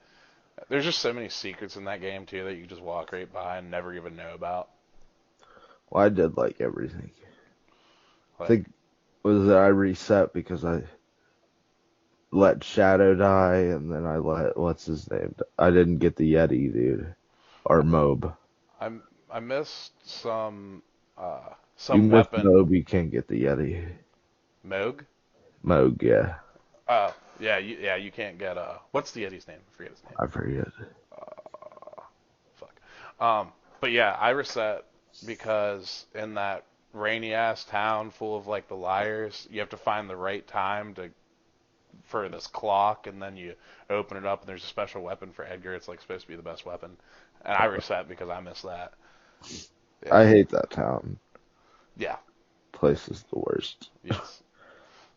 There's just so many secrets in that game too that you just walk right by and never even know about. Well, I did like everything. I Like, think was that I reset because I let Shadow die and then I let what's his name? I didn't get the Yeti dude or Mob. I'm I missed You some missed weapon. Mob, you can't get the Yeti. Moog. Moog, yeah, Oh yeah, you can't get what's the Yeti's name? I forget his name. I forget. Uh, fuck. But yeah, I reset because in that rainy ass town full of like the liars, you have to find the right time to for this clock, and then you open it up, and there's a special weapon for Edgar. It's like supposed to be the best weapon, and I reset because I missed that. Yeah, I hate that town. yeah, Place is the worst. yes.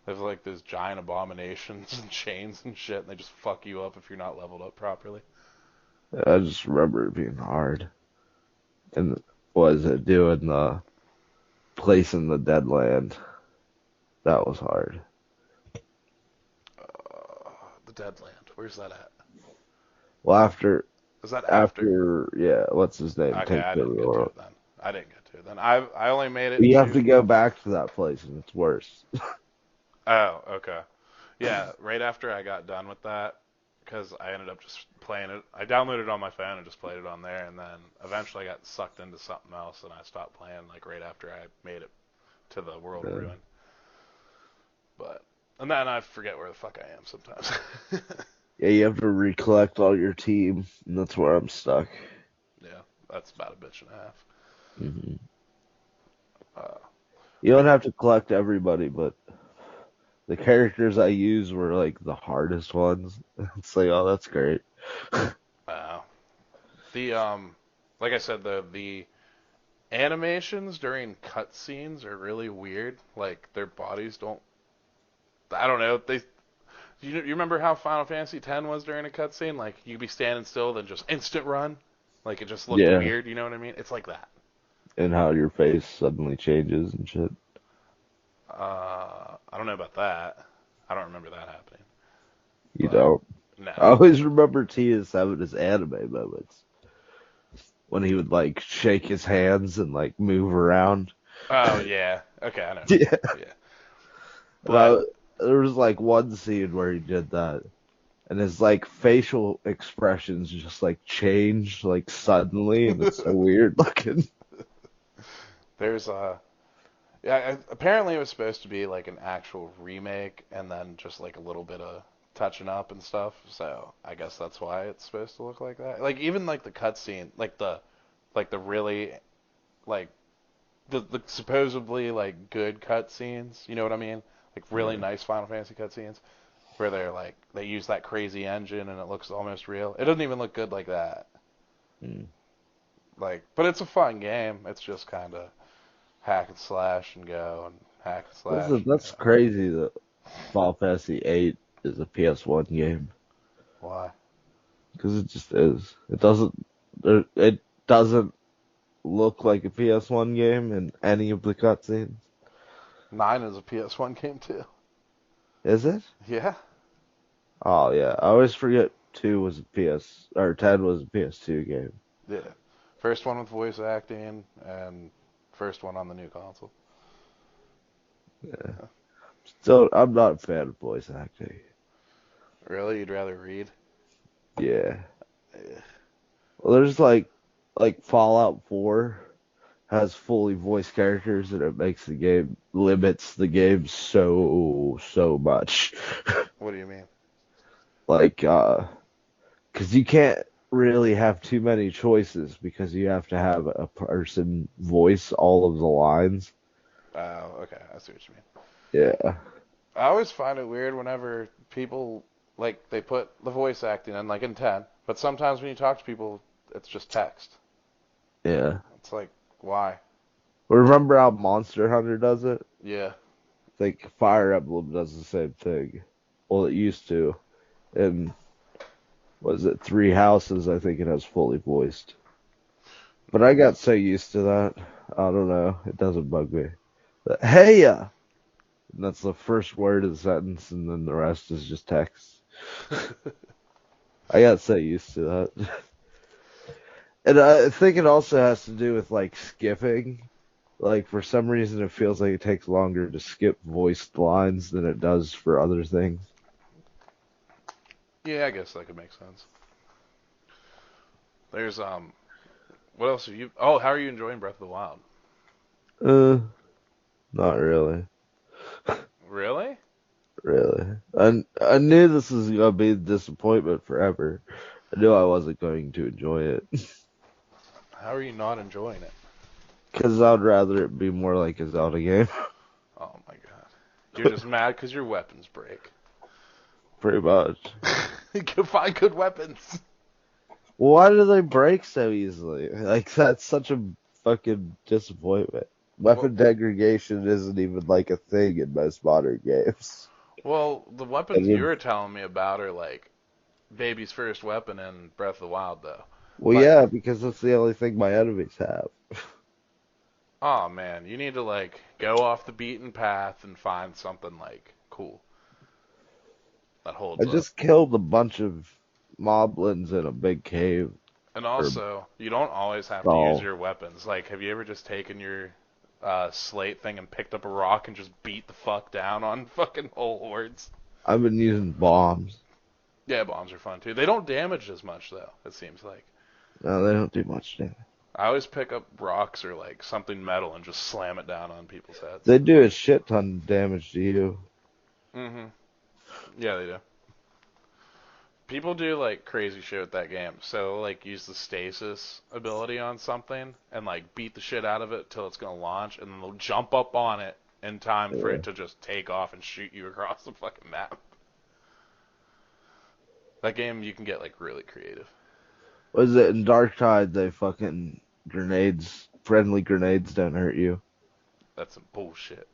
There's like those giant abominations and chains and shit, and they just fuck you up if you're not leveled up properly. I just remember it being hard. And what is it doing the place in the Deadland? That was hard. The Deadland. Where's that at? Well, after Is that after? after yeah, what's his name Okay, takes I over didn't the get to world. it then. I didn't get to it then. I only made it You have to. to go back to that place, and it's worse. Oh, okay. Yeah, right after I got done with that, because I ended up just playing it. I downloaded it on my phone and just played it on there, and then eventually I got sucked into something else, and I stopped playing like right after I made it to the World of Yeah. Ruin. But and then I forget where the fuck I am sometimes. Yeah, you have to recollect all your team, and that's where I'm stuck. Yeah, that's about a bitch and a half. hmm Uh, You but don't have to collect everybody, but the characters I use were like the hardest ones. It's like, oh, that's great. uh, the like I said, the animations during cutscenes are really weird. Like their bodies don't. I don't know. You remember how Final Fantasy X was during a cutscene? Like you'd be standing still, then just instant run. Like it just looked Yeah, weird. You know what I mean? It's like that. and how your face suddenly changes and shit. I don't know about that. I don't remember that happening. You But don't. no. I always remember TS7 as anime moments. when he would like shake his hands and like move around. Oh yeah. Okay, I know what you mean. Yeah. Yeah. And But there was like one scene where he did that, and his like facial expressions just like changed like suddenly, and it's so weird looking. there's yeah, apparently it was supposed to be like an actual remake and then just like a little bit of touching up and stuff. So I guess that's why it's supposed to look like that. Like even like the cutscene, like the really like the supposedly like good cutscenes. You know what I mean? Like really Yeah. nice Final Fantasy cutscenes where they're like they use that crazy engine and it looks almost real. It doesn't even look good like that. Mm. Like, but it's a fun game. It's just kind of hack and slash and go and hack and slash and That's go. crazy that Final Fantasy 8 is a PS1 game Why? because it just is. It doesn't look like a PS1 game in any of the cutscenes. 9 is a PS1 game too. Is it? Yeah. Oh yeah, I always forget 2 was a PS or 10 was a PS2 game. Yeah. First one with voice acting and first one on the new console. Yeah. Yeah. Still, I'm not a fan of voice acting. Really? You'd rather read? Yeah. Yeah. Well, there's like Fallout 4 has fully voiced characters, and it makes the game limits the game so much. What do you mean? Like, 'cause you can't really have too many choices because you have to have a person voice all of the lines. Oh, okay. I see what you mean. Yeah. I always find it weird whenever people like they put the voice acting in like in 10, but sometimes when you talk to people, it's just text. Yeah. It's like, why? Remember how Monster Hunter does it? Yeah. Like Fire Emblem does the same thing. Well, it used to. And was it Three Houses? I think it has fully voiced. But I got so used to that. I don't know. It doesn't bug me. But, hey ya! And that's the first word of the sentence, and then the rest is just text. I got so used to that. And I think it also has to do with like skipping. Like for some reason, it feels like it takes longer to skip voiced lines than it does for other things. Yeah, I guess that could make sense. There's what else are you? Oh, how are you enjoying Breath of the Wild? Uh, not really. Really? Really. I knew this was gonna be a disappointment forever. I knew I wasn't going to enjoy it. How are you not enjoying it? Because I'd rather it be more like a Zelda game. Oh my god. You're just mad because your weapons break. Pretty much. Go find good weapons. Why do they break so easily? Like, that's such a fucking disappointment. Well, Weapon degradation isn't even like a thing in most modern games. well, the And weapons you then, were telling me about are like baby's first weapon in Breath of the Wild, though. well, Like, yeah, because that's the only thing my enemies have. oh man, you need to like go off the beaten path and find something like cool that I holds up. just killed a bunch of moblins in a big cave. And Or also, you don't always have to use stall. your weapons. Like, have you ever just taken your slate thing and picked up a rock and just beat the fuck down on fucking whole hordes? I've been using bombs. Yeah, bombs are fun too. They don't damage as much though, it seems like. No, they don't do much damage. I always pick up rocks or like something metal and just slam it down on people's heads. They do a shit ton of damage to you. Mm-hmm. Yeah, they do. People do like crazy shit with that game. So like use the stasis ability on something and like beat the shit out of it till it's gonna launch, and then they'll jump up on it in time for Yeah. it to just take off and shoot you across the fucking map. That game you can get like really creative. Was it in Dark Tide? They fucking grenades, friendly grenades don't hurt you. That's some bullshit.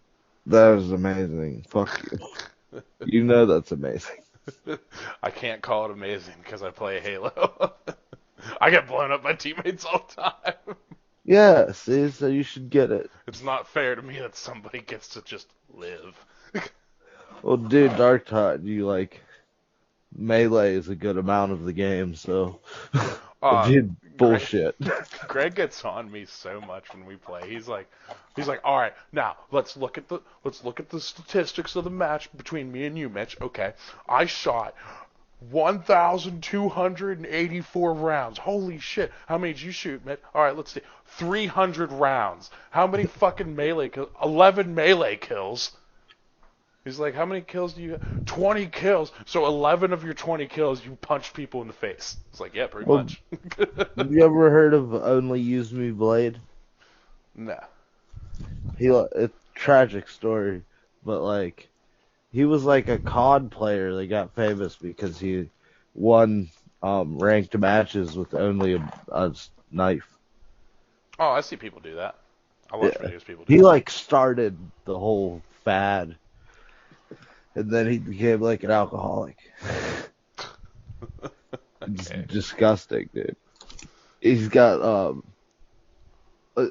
That was amazing. Fuck you. You know that's amazing. I can't call it amazing because I play Halo. I get blown up by teammates all the time. Yeah, see, so you should get it. It's not fair to me that somebody gets to just live. Well, dude, Dark Tide, you like melee is a good amount of the game, so Uh, Dude, Greg, bullshit. Greg gets on me so much when we play. He's like, all right, now let's look at the statistics of the match between me and you, Mitch. Okay, I shot 1,284 rounds. Holy shit! How many did you shoot, Mitch? All right, let's see. 300 rounds. How many fucking melee kills? 11 melee kills. He's like, how many kills do you have? 20 kills. So 11 of your 20 kills, you punched people in the face. It's like, yeah, pretty Well, much. have you ever heard of Only Use Me Blade? Nah. It's a tragic story, but like he was like a COD player that got famous because he won ranked matches with only a knife. Oh, I see people do that. I watch Yeah. videos people do He that. like started the whole fad, and then he became like an alcoholic. It's Okay. disgusting, dude. He's got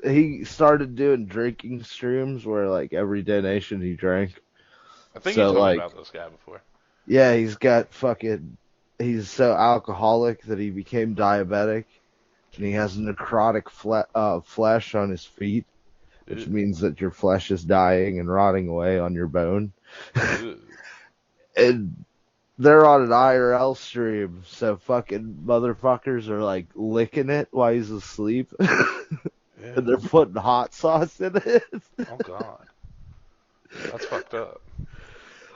he started doing drinking streams where like every donation he drank. I think you So told me like about this guy before. yeah, he's so alcoholic that he became diabetic and he has Jesus. necrotic flesh on his feet, which Ew. means that your flesh is dying and rotting away on your bone. Ew. And they're on an IRL stream, so fucking motherfuckers are like licking it while he's asleep. And they're Ew. putting hot sauce in it. Oh God. That's fucked up.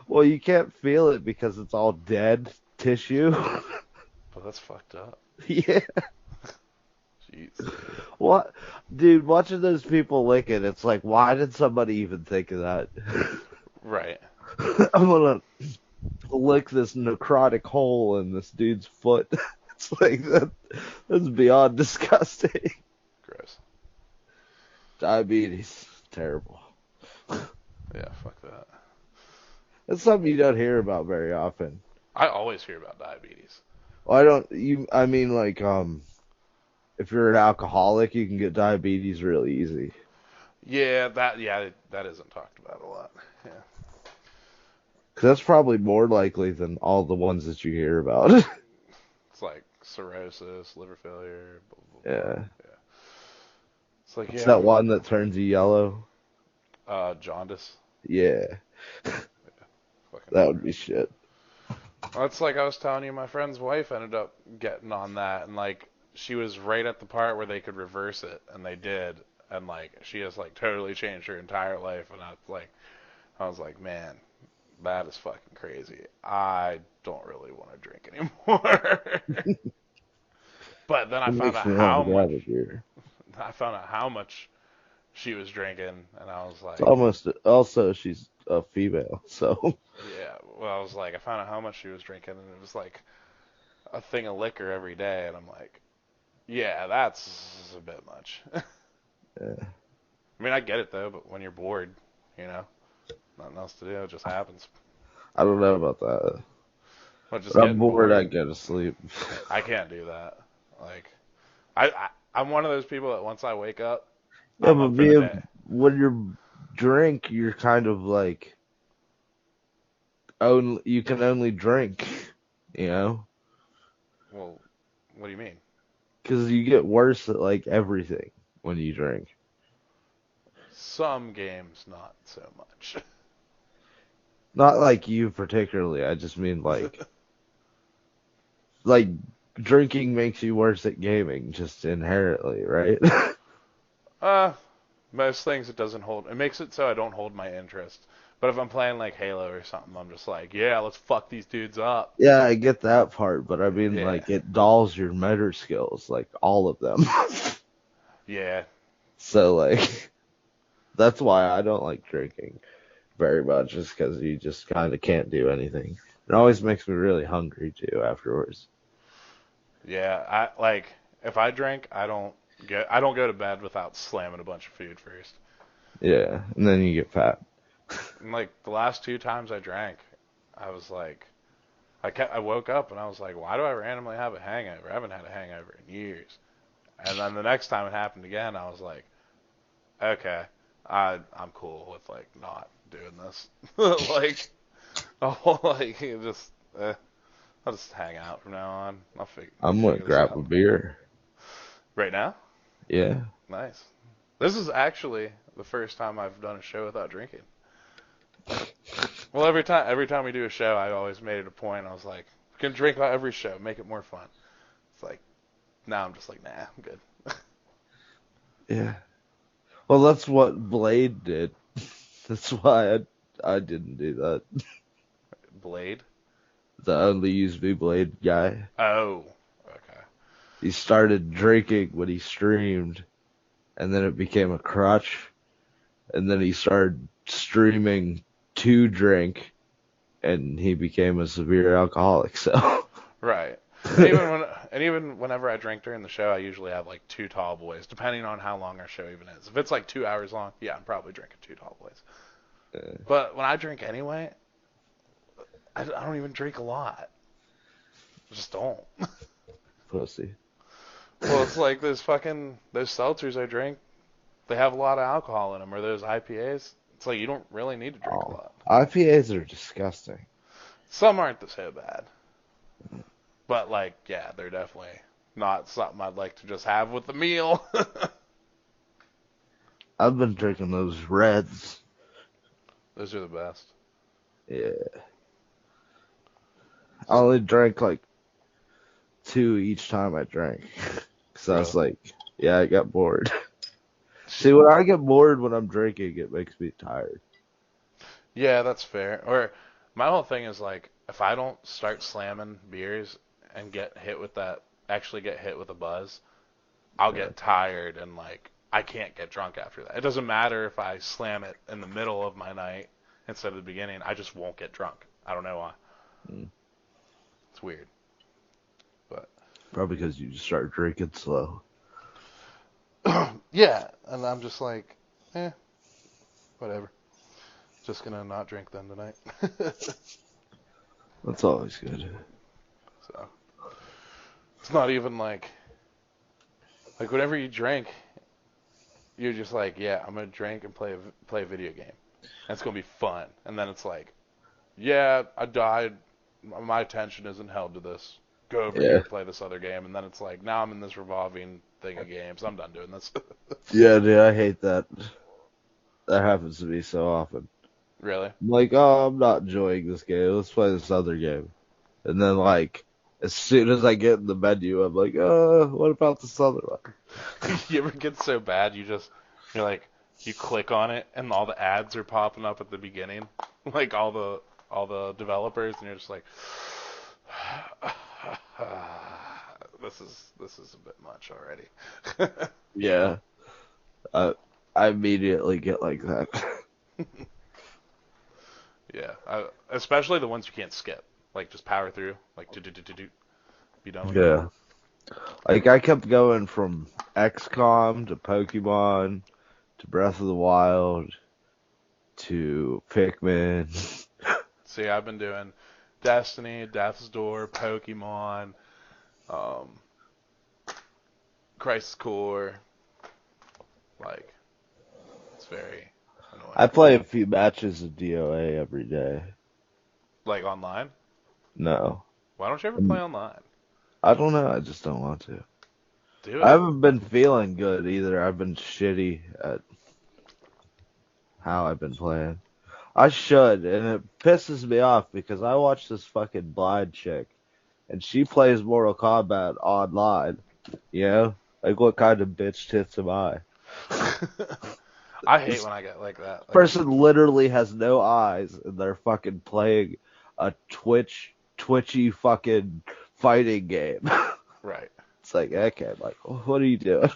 Well, you can't feel it because it's all dead tissue. But that's fucked up. Yeah. Jeez. What? Dude, watching those people lick it, it's like, why did somebody even think of that? Right. I'm gonna lick this necrotic hole in this dude's foot. It's like, that's beyond disgusting. Gross. Diabetes. Terrible. Yeah, fuck that. It's something you don't hear about very often. I always hear about diabetes. Well, I mean, like, if you're an alcoholic, you can get diabetes really easy. Yeah, that isn't talked about a lot. Yeah. 'Cause that's probably more likely than all the ones that you hear about. It's like cirrhosis, liver failure, blah blah blah. Yeah. Yeah. It's like, It's yeah, that one that turns you yellow. jaundice. Yeah. Fucking That would be gross. shit. Well, it's like I was telling you, my friend's wife ended up getting on that, and like she was right at the part where they could reverse it, and they did, and like she has like totally changed her entire life, and I was like, man, that is fucking crazy. I don't really want to drink anymore. But then It makes me want to grab a beer. I found out how much she was drinking, and I was It's like, almost, also, she's a female, so. yeah. Well, I was like, I found out how much she was drinking, and it was like a thing of liquor every day, and I'm like, yeah, that's a bit much. I Yeah. mean, I get it though, but when you're bored, you know, nothing else to do, it just happens. I don't know about that. But just But I'm getting bored, I bored, go to sleep. I can't do that. Like, I'm one of those people that once I wake up, Yeah, I'm but up for the day. when you're drink, you're kind of like, you can only drink, you know? Well, what do you mean? Because you get worse at like everything when you drink. Some games, not so much. Not like you particularly. I just mean like drinking makes you worse at gaming just inherently, right? Uh, Most things it doesn't hold. It makes it so I don't hold my interest. But if I'm playing like Halo or something, I'm just like, yeah, let's fuck these dudes up. Yeah, I get that part, but I mean Yeah, like it dulls your motor skills, like all of them. yeah, So like that's why I don't like drinking very much, just because you just kind of can't do anything. It always makes me really hungry too afterwards. yeah. I like if I drink, I don't go to bed without slamming a bunch of food first. Yeah, and then you get fat. And like the last two times I drank, I was like, I woke up and I was like, why do I randomly have a hangover? I haven't had a hangover in years. And then the next time it happened again, I was like, okay, I'm cool with like not doing this. Like, like just I'll just hang out from now on. I'm gonna Figure this grab a out. beer. Right now? Yeah. Nice. This is actually the first time I've done a show without drinking. Well, every time we do a show, I always made it a point. I was like, we can drink on every show, make it more fun. It's like now I'm just like, nah, I'm good. Yeah. Well, that's what Blade did. That's why I didn't do that. Blade? The only USB Blade guy. Oh, okay. He started drinking when he streamed, and then it became a crutch, and then he started streaming to drink, and he became a severe alcoholic. So, Right. And even whenever I drink during the show, I usually have like two tall boys, depending on how long our show even is. If it's like 2 hours long, yeah, I'm probably drinking two tall boys. But when I drink anyway, I don't even drink a lot. I just don't. pussy. Well, it's like those seltzers I drink. They have a lot of alcohol in them, or those IPAs. It's like you don't really need to drink a Oh, lot. IPAs are disgusting. Some aren't so bad, but like, yeah, they're definitely not something I'd like to just have with the meal. I've been drinking those reds. Those are the best. Yeah. I only drank like two each time I drank. Because I was Really? like, yeah, I got bored. See, when I get bored when I'm drinking, it makes me tired. Yeah, that's fair. Or my whole thing is like, if I don't start slamming beers and actually get hit with a buzz, I'll Yeah. get tired and like I can't get drunk after that. It doesn't matter if I slam it in the middle of my night instead of the beginning. I just won't get drunk. I don't know why. Mm. It's weird. But Probably because you just start drinking slow. yeah, and I'm just like, whatever. Just gonna not drink then tonight. That's always good. So it's not even like whenever you drink, you're just like, yeah, I'm gonna drink and play a video game. And it's gonna be fun. And then it's like, yeah, I died. My attention isn't held to this. Go over Yeah. here, play this other game. And then it's like, now I'm in this revolving thing of games. I'm done doing this. Yeah, dude, I hate that. That happens to me so often. Really? I'm like, oh, I'm not enjoying this game. Let's play this other game. And then, like, as soon as I get in the menu, I'm like, what about this other one? You ever get so bad you're like, you click on it and all the ads are popping up at the beginning, like all the developers, and you're just like, this is a bit much already. Yeah, I immediately get like that. Yeah, especially the ones you can't skip, like just power through, like do be done with it. Yeah. Like, I kept going from XCOM to Pokemon to Breath of the Wild to Pikmin. See, I've been doing Destiny, Death's Door, Pokemon, um, Crisis Core. Like, it's very I annoying. play a few matches of DOA every day. Like online? No. Why don't you ever play online? I don't know, I just don't want to. Do I it. haven't been feeling good either. I've been shitty at how I've been playing. I should, and it pisses me off because I watch this fucking blind chick, and she plays Mortal Kombat online. You know? Like, what kind of bitch tits am I? I hate This when I get like that. Like, person literally has no eyes, and they're fucking playing a twitchy fucking fighting game. right. It's like, okay, Michael, what are you doing?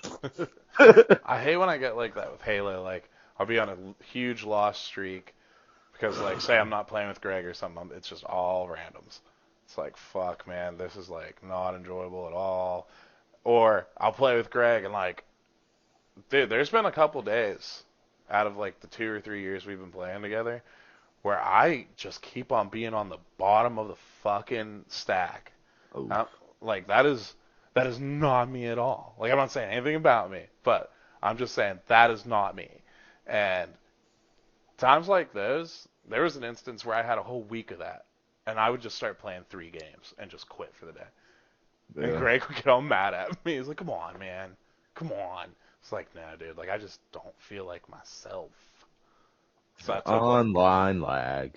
I hate when I get like that with Halo. Like, I'll be on a huge loss streak because, like, say I'm not playing with Greg or something. It's just all randoms. It's like, fuck, man, this is like not enjoyable at all. Or I'll play with Greg and like, dude, there's been a couple days out of like the 2 or 3 years we've been playing together where I just keep on being on the bottom of the fucking stack. Oh, I, like that is not me at all. Like I'm not saying anything about me, but I'm just saying that is not me. And times like those, there was an instance where I had a whole week of that, and I would just start playing 3 games and just quit for the day. And yeah. Greg would get all mad at me. He's like, "Come on, man." Come on. It's like, nah, dude. Like, I just don't feel like myself. So I Online lag.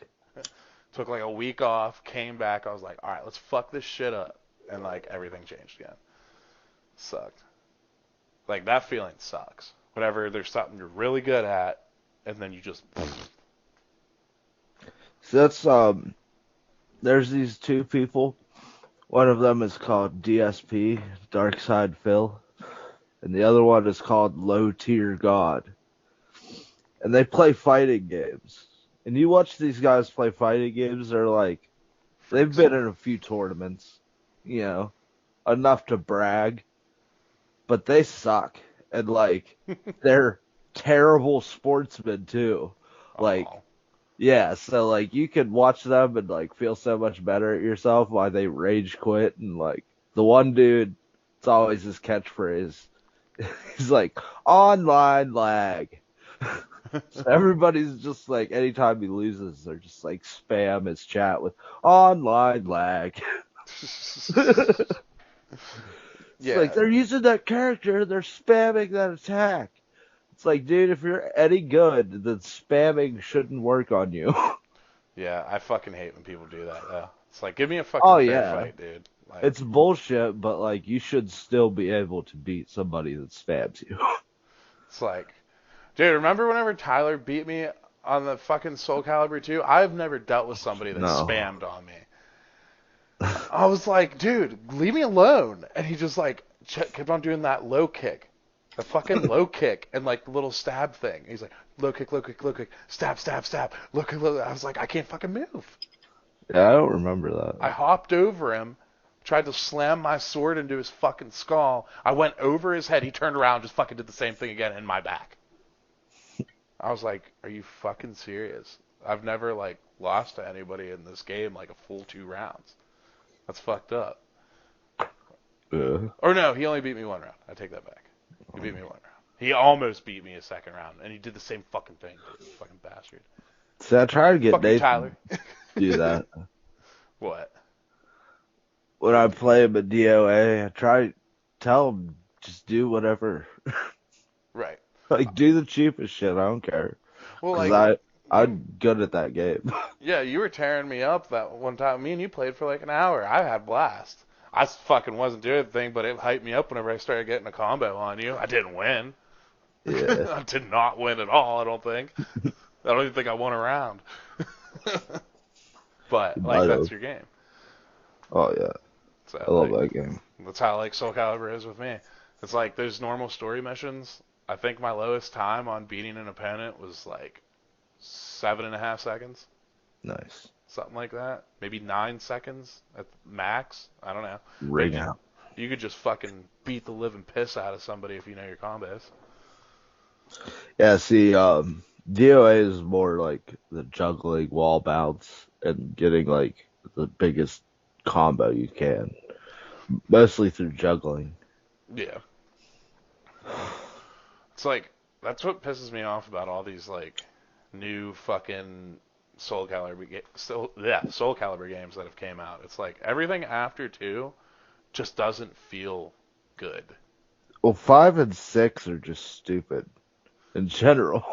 took like a week off, came back. I was like, all right, let's fuck this shit up, and like everything changed again. Sucked. Like that feeling sucks. Whenever there's something you're really good at, and then you just So that's there's these two people. One of them is called DSP, Dark Side Phil, and the other one is called Low Tier God. And they play fighting games. And you watch these guys play fighting games, they're like they've freaks. been in a few tournaments, you know, enough to brag, but they suck. And like they're terrible sportsmen too. Like Oh, yeah, so like you can watch them and like feel so much better at yourself while they rage quit and like the one dude, it's always his catchphrase. He's like online lag. So everybody's just like anytime he loses, they're just like spam his chat with online lag. It's like yeah, they're using that character, they're spamming that attack. It's like, dude, if you're any good, then spamming shouldn't work on you. yeah. I fucking hate when people do that though. It's like, give me a Oh fucking fair yeah, fight, dude. Like, it's bullshit, but like you should still be able to beat somebody that spams you. it's like, dude, remember whenever Tyler beat me on the fucking Soul Calibur 2? I've never dealt with somebody that No. spammed on me. I was like, dude, leave me alone. And he just like kept on doing that low kick. The fucking low kick and like the little stab thing. He's like, low kick, low kick, low kick, stab, stab, stab, low kick, low. I was like, I can't fucking move. Yeah, I don't remember I that. hopped over him, tried to slam my sword into his fucking skull. I went over his head. He turned around, just fucking did the same thing again in my back. I was like, are you fucking serious? I've never like lost to anybody in this game like a full 2 rounds. That's fucked up. Yeah. Or no, he only beat me 1 round. I take that back. He beat me 1 round. He almost beat me a second round, and he did the same fucking thing, dude. Fucking bastard. See, I tried to get Fuck you, Nathan Tyler. to do that. What? When I play him at DOA, I try to tell him just do whatever. Right. Like do the cheapest shit. I don't care. Well, Cause like I'm you, good at that game. yeah, you were tearing me up that one time. Me and you played for like an hour. I had blast. I fucking wasn't doing anything, but it hyped me up whenever I started getting a combo on you. I didn't win. Yeah. I did not win at all. I don't think. I don't even think I won a round. You But like might that's have. your game. Oh yeah. I So love like that game. that's how like Soul Calibur is with me. It's like there's normal story missions. I think my lowest time on beating an opponent was like 7.5 seconds, Nice. something like that. Maybe 9 seconds at max. I don't know. But Ring out. you could just fucking beat the living piss out of somebody if you know your combos. Yeah, see, DOA is more like the juggling wall bounce and getting like the biggest combo you can. Mostly through juggling. Yeah. It's like that's what pisses me off about all these like new fucking Soul Calibur games that have came out. It's like everything after 2 just doesn't feel good. Well, 5 and 6 are just stupid in general.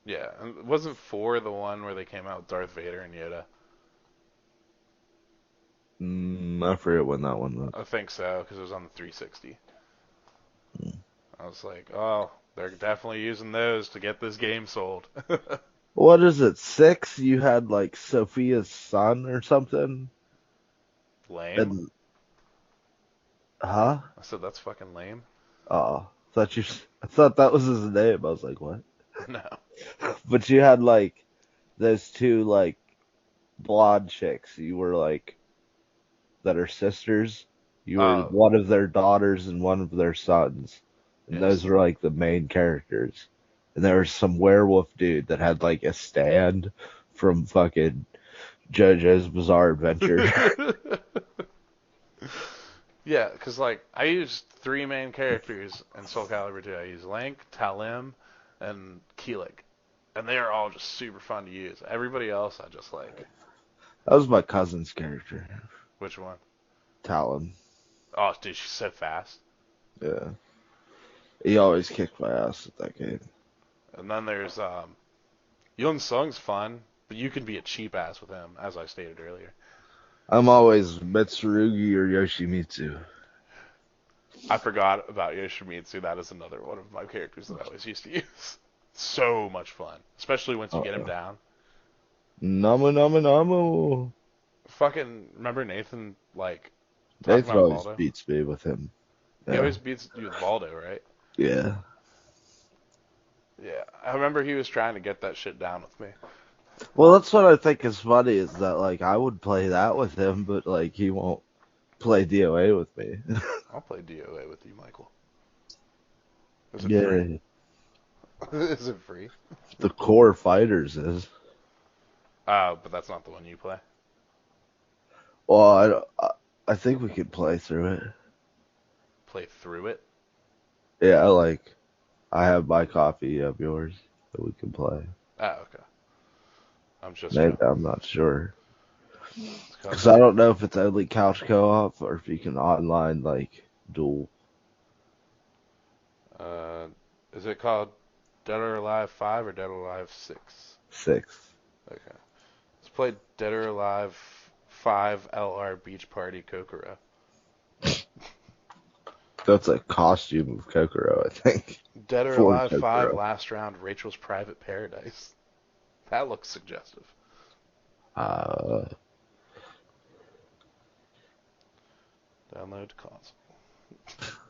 Yeah, and wasn't 4 the one where they came out with Darth Vader and Yoda? I forget when that one was. I think so because it was on the 360. I was like, oh, they're definitely using those to get this game sold. What is it? 6? You had like Sophia's son or something? Lame. And, huh? I said that's fucking lame. Oh, I thought that was his name. I was like, what? No. But you had like those two like blonde chicks. You were like that are sisters. You were Oh, one of their daughters and one of their sons. And those yes. were like the main characters. And there was some werewolf dude that had like a stand from fucking JoJo's Bizarre Adventure. Yeah, because like I used 3 main characters in Soul Calibur 2. I used Link, Talim, and Keelik, and they are all just super fun to use. Everybody else, I just like. That was my cousin's character, Which one? Talon. Oh, dude, she's so fast. Yeah. He always kicked my ass at that game. And then there's Young Sung's fun, but you can be a cheap ass with him, as I stated earlier. I'm always Mitsurugi or Yoshimitsu. I forgot about Yoshimitsu. That is another one of my characters that I always used to use. So much fun, especially once you get him Uh-oh. down. Namu Namu Namu. Fucking remember Nathan like talking Nathan about always Baldo? beats me with him. He Yeah. always beats you with Baldo, right? Yeah. Yeah, I remember he was trying to get that shit down with me. Well, that's what I think is funny is that like I would play that with him, but like he won't play DOA with me. I'll play DOA with you, Michael. Is it free? Yeah, Is it free? the core fighters is. But that's not the one you play. Well, I think we could play through it. Play through it? Yeah, like I have my copy, you have yours, that we can play. Okay. I'm just, Maybe I'm not sure. it's called Because I don't know if it's only couch co-op or if you can online like duel. Uh, is it called Dead or Alive 5 or Dead or Alive 6? 6. Okay. Let's play Dead or Alive 5 LR Beach Party Kokoro. That's a costume of Kokoro, I think. Dead or For Alive 5 Kokoro. Last Round Rachel's Private Paradise. That looks suggestive. Uh, Download to console.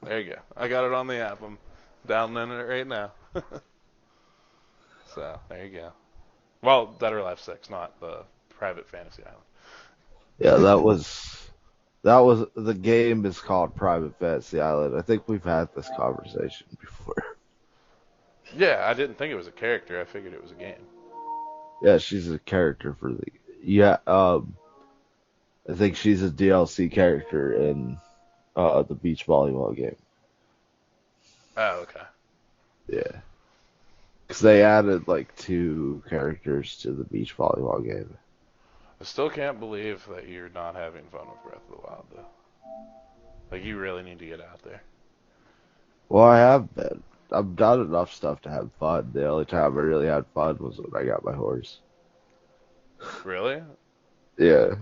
There you go. I got it on the app. I'm downloading it right now. So, there you go. Well, Dead or Alive 6, not the Private Fantasy Island. yeah, that was the game is called Private Fantasy Island. I think we've had this conversation before. Yeah, I didn't think it was a character. I figured it was a game. Yeah, she's a character for the yeah. I think she's a DLC character in the beach volleyball game. Oh, okay. Yeah, because they added like 2 characters to the beach volleyball game. I still can't believe that you're not having fun with Breath of the Wild, though. Like, you really need to get out there. Well, I have been. I've done enough stuff to have fun. The only time I really had fun was when I got my horse. Really? Yeah,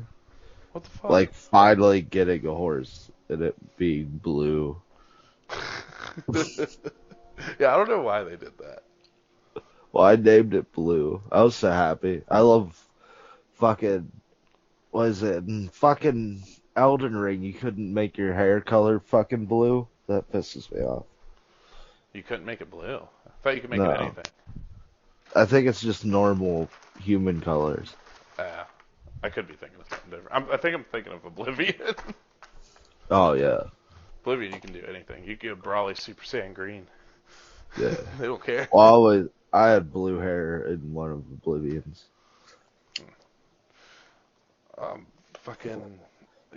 What the fuck? like finally getting a horse and it being blue. Yeah, I don't know why they did that. Well, I named it Blue. I was so happy. I love fucking, what is it? In fucking Elden Ring, you couldn't make your hair color fucking blue? That pisses me off. You couldn't make it blue. I thought you could make it No. anything. I think it's just normal human colors. I could be thinking of something different. I think I'm thinking of Oblivion. Oh, yeah. Oblivion, you can do anything. You can give Brawley Super Saiyan Green. Yeah. They don't care. Well, I had blue hair in one of Oblivion's. Fucking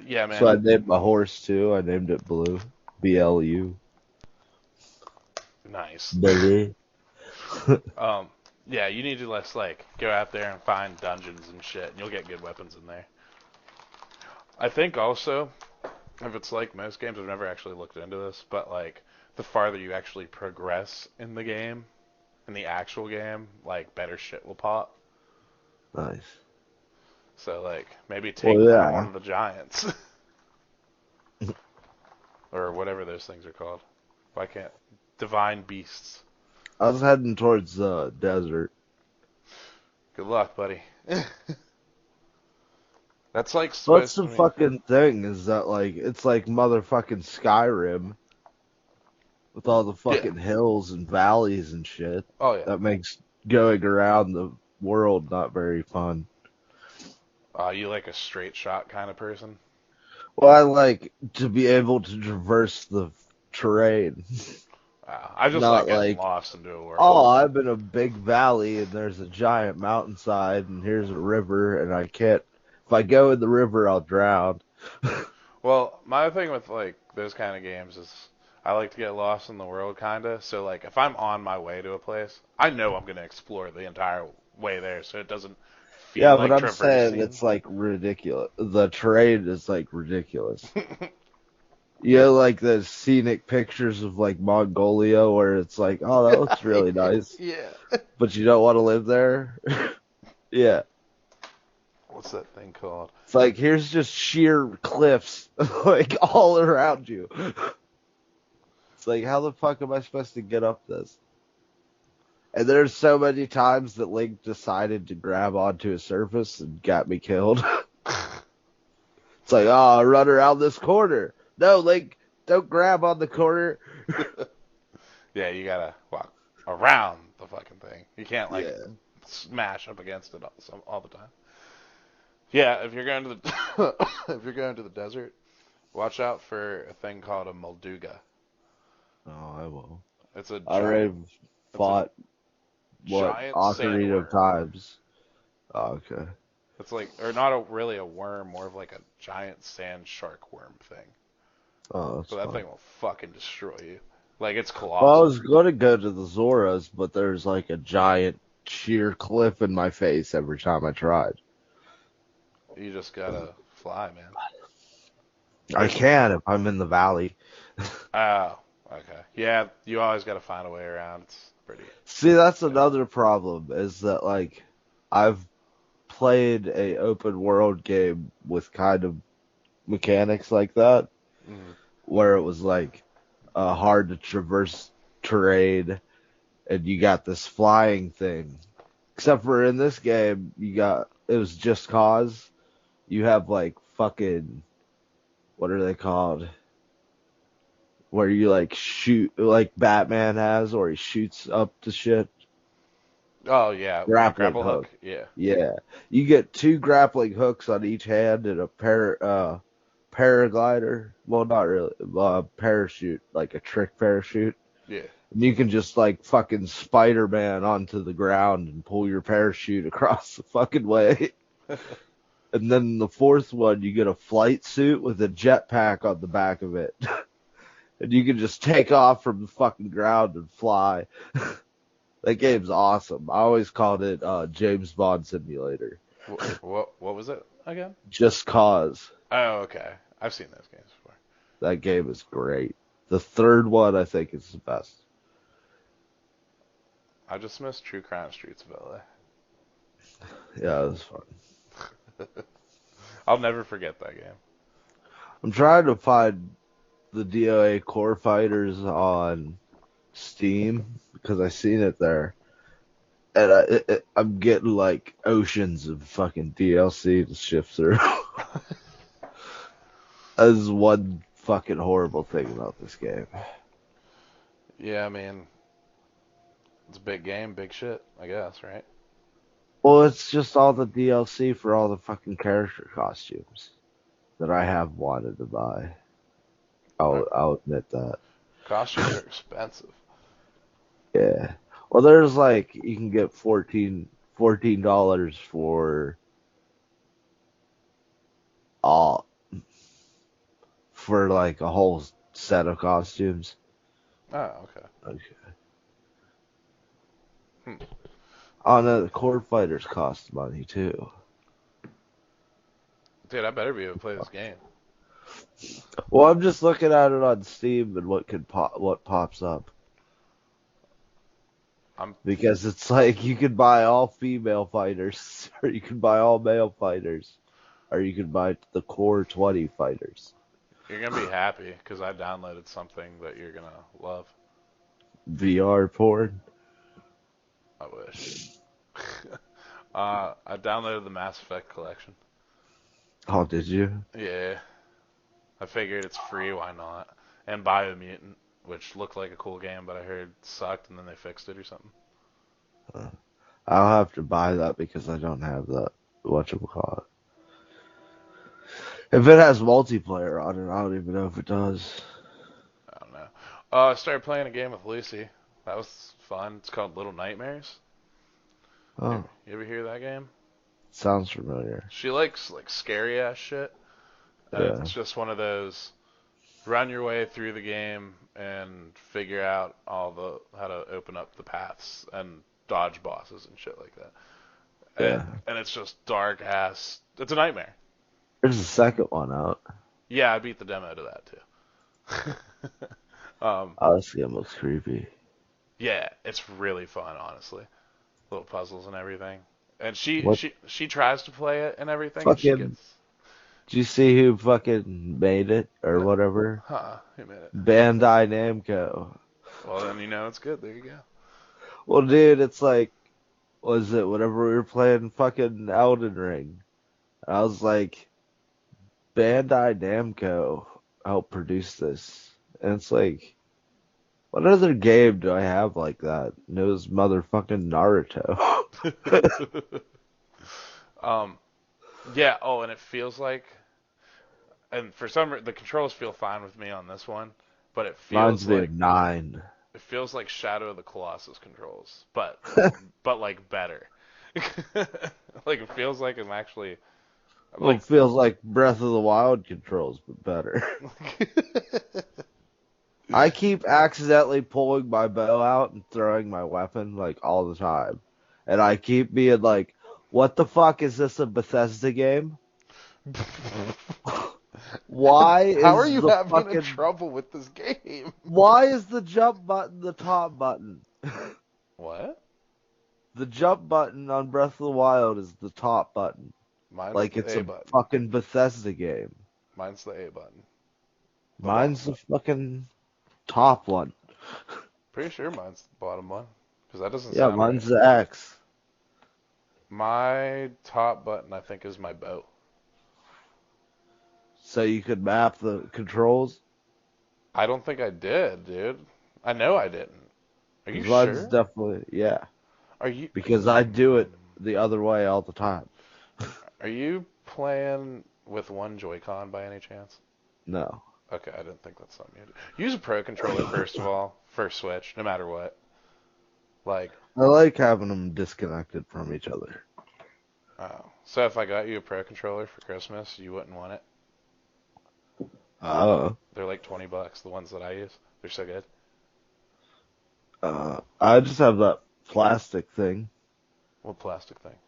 yeah, So I man. named my horse too. I named it Blue. BLU. Nice. Blue. Yeah, you need to let's like go out there and find dungeons and shit, and you'll get good weapons in there. I think also, if it's like most games, I've never actually looked into this, but like the farther you actually progress in the game, in the actual game, like better shit will pop. Nice. So like maybe Well, take down one yeah. of the giants or whatever those things are called. If I can't, divine beasts. I was heading towards the desert. Good luck, buddy. That's like What's supposed the to mean. fucking thing is that like it's like motherfucking Skyrim with all the Yeah. fucking hills and valleys and shit. Oh yeah. That makes going around the world not very fun. You like a straight shot kind of person? Well, I like to be able to traverse the terrain, I just like not getting like, lost into a world. oh, I'm in a big valley and there's a giant mountainside and here's a river and I can't. If I go in the river, I'll drown. Well, my thing with like those kind of games is I like to get lost in the world kinda. So like if I'm on my way to a place, I know I'm gonna explore the entire way there, so it doesn't feel Yeah, but like I'm saying traversing. it's like ridiculous. The terrain is like ridiculous. You know, like the scenic pictures of like Mongolia where it's like, oh, that looks really nice, Yeah. but you don't want to live there. Yeah. What's that thing called? It's like here's just sheer cliffs like all around you. It's like how the fuck am I supposed to get up this? And there's so many times that Link decided to grab onto a surface and got me killed. It's like, oh, run around this corner. No, Link, don't grab on the corner. Yeah, you gotta walk around the fucking thing. You can't like Yeah. smash up against it all the time. Yeah, if you're going to the if you're going to the desert, watch out for a thing called a molduga. Oh, I will. It's a I giant already it's a fought what giant ocarina of sandworm. times. Oh, okay. It's like, or not really a worm, more of like a giant sand shark worm thing. Oh, that's But that fun. thing will fucking destroy you. Like it's Well, I colossal. was going to go to the Zoras, but there's like a giant sheer cliff in my face every time I tried. You just gotta fly, man. I There's can if I'm in the valley. oh, okay. Yeah, you always gotta find a way around. It's pretty. See, that's Yeah. another problem is that like I've played a open world game with kind of mechanics like that, Mm. where it was like hard to traverse terrain, and you got this flying thing. Except for in this game, you got it was just cause. You have like fucking what are they called? Where you like shoot like Batman has, or he shoots up the shit. Oh yeah, Grappling grapple hook. hook. Yeah. Yeah. You get two grappling hooks on each hand and a paraglider. Well, not really. Parachute, like a trick parachute. Yeah. And you can just like fucking Spider-Man onto the ground and pull your parachute across the fucking way. And then the fourth one, you get a flight suit with a jetpack on the back of it. And you can just take off from the fucking ground and fly. That game's awesome. I always called it James Bond Simulator. What was it again? Just cause. Oh, okay. I've seen those games before. That game is great. The third one, I think, is the best. I just missed True Crime Streets of LA. Yeah, it was fun. I'll never forget that game. I'm trying to find the DOA Core Fighters on Steam because I seen it there. And I'm getting like oceans of fucking DLC to shift through. That is one fucking horrible thing about this game. Yeah, I mean, it's a big game, big shit, I guess, right? Well, it's just all the DLC for all the fucking character costumes that I have wanted to buy. Uh, I'll admit that. Costumes are expensive. Yeah. Well, there's like you can get $14 all for like a whole set of costumes. Oh, okay. Okay. Hmm. Oh no, the core fighters cost money too. Dude, I better be able to play this game. Well, I'm just looking at it on Steam and what pops up I'm because it's like you can buy all female fighters, or you can buy all male fighters, or you can buy the core 20 fighters. You're gonna be happy because I downloaded something that you're gonna love. VR porn. I wish. I downloaded the Mass Effect collection. Oh, did you? Yeah, I figured it's free, why not? And Biomutant, which looked like a cool game, but I heard sucked and then they fixed it or something. I'll have to buy that because I don't have that. Whatchamacallit. If it has multiplayer on it, I don't even know if it does. I don't know. I started playing a game with Lucy. That was fun. It's called Little Nightmares. You Oh, you ever hear that game? sounds familiar. She likes like scary ass shit, and Yeah, it's just one of those run your way through the game and figure out all the how to open up the paths and dodge bosses and shit like that. And yeah. and it's just dark ass. It's a nightmare. There's a second one out. Yeah, I beat the demo to that too. um, Honestly, it looks creepy. yeah, it's really fun, honestly. Little puzzles and everything. And she What she she tries to play it and everything, and she fucking? gets Did you see who fucking made it or no, whatever? huh? Who made it? Bandai Namco. Well, then you know it's good. There you go. Well, dude, it's like, was it whenever we were playing fucking Elden Ring? I was like, Bandai Namco helped produce this. And it's like, what other game do I have like that? And it was motherfucking Naruto. um, yeah. Oh, and it feels like, and for some the controls feel fine with me on this one, but Reminds me of 9. it feels like Shadow of the Colossus controls, but like better. Like it feels like I'm actually Well, like it feels like Breath of the Wild controls, but better. I keep accidentally pulling my bow out and throwing my weapon like all the time. And I keep being like, what the fuck is this, a Bethesda game? Why How are is you the having a fucking trouble with this game? why is the jump button the top button? What? The jump button on Breath of the Wild is the top button. Mine's Like the it's A a button. fucking Bethesda game. Mine's the A button. The Mine's the fucking top one. Pretty sure mine's the bottom one, because that doesn't Yeah, sound right. mine's the X. My top button, I think, is my bow. So you could map the controls. I don't think I did, dude. I know I didn't. Are you 'Cause mine's sure? definitely, yeah. Are you Because I do it the other way all the time. are you playing with one Joy-Con by any chance? No. Okay, I didn't think that's something you do. Use a Pro controller first of all, for Switch, no matter what. Like, I like having them disconnected from each other. so if I got you a Pro controller for Christmas, you wouldn't want it. Oh. They're like $20, the ones that I use. They're so good. I just have that plastic thing What plastic thing?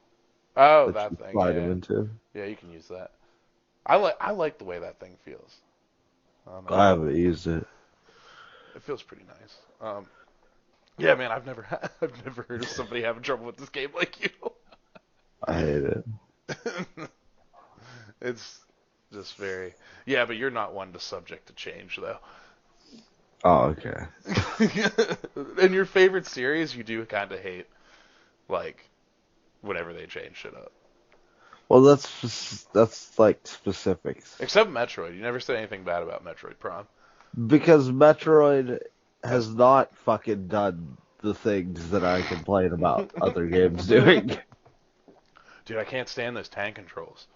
Oh, that that you thing. slide them Yeah, into. yeah, you can use that. I like the way that thing feels. I don't know. I haven't used it. It feels pretty nice. Yeah, man, I've never heard of somebody having trouble with this game like you. I hate it. It's just very. Yeah, but you're not one to subject to change though. Oh, okay. In your favorite series, you do kind of hate like whenever they change shit up. Well, that's like specifics. Except Metroid. You never said anything bad about Metroid Prime. Because Metroid has As not fucking done the things that I complain about other games doing. dude, I can't stand those tank controls.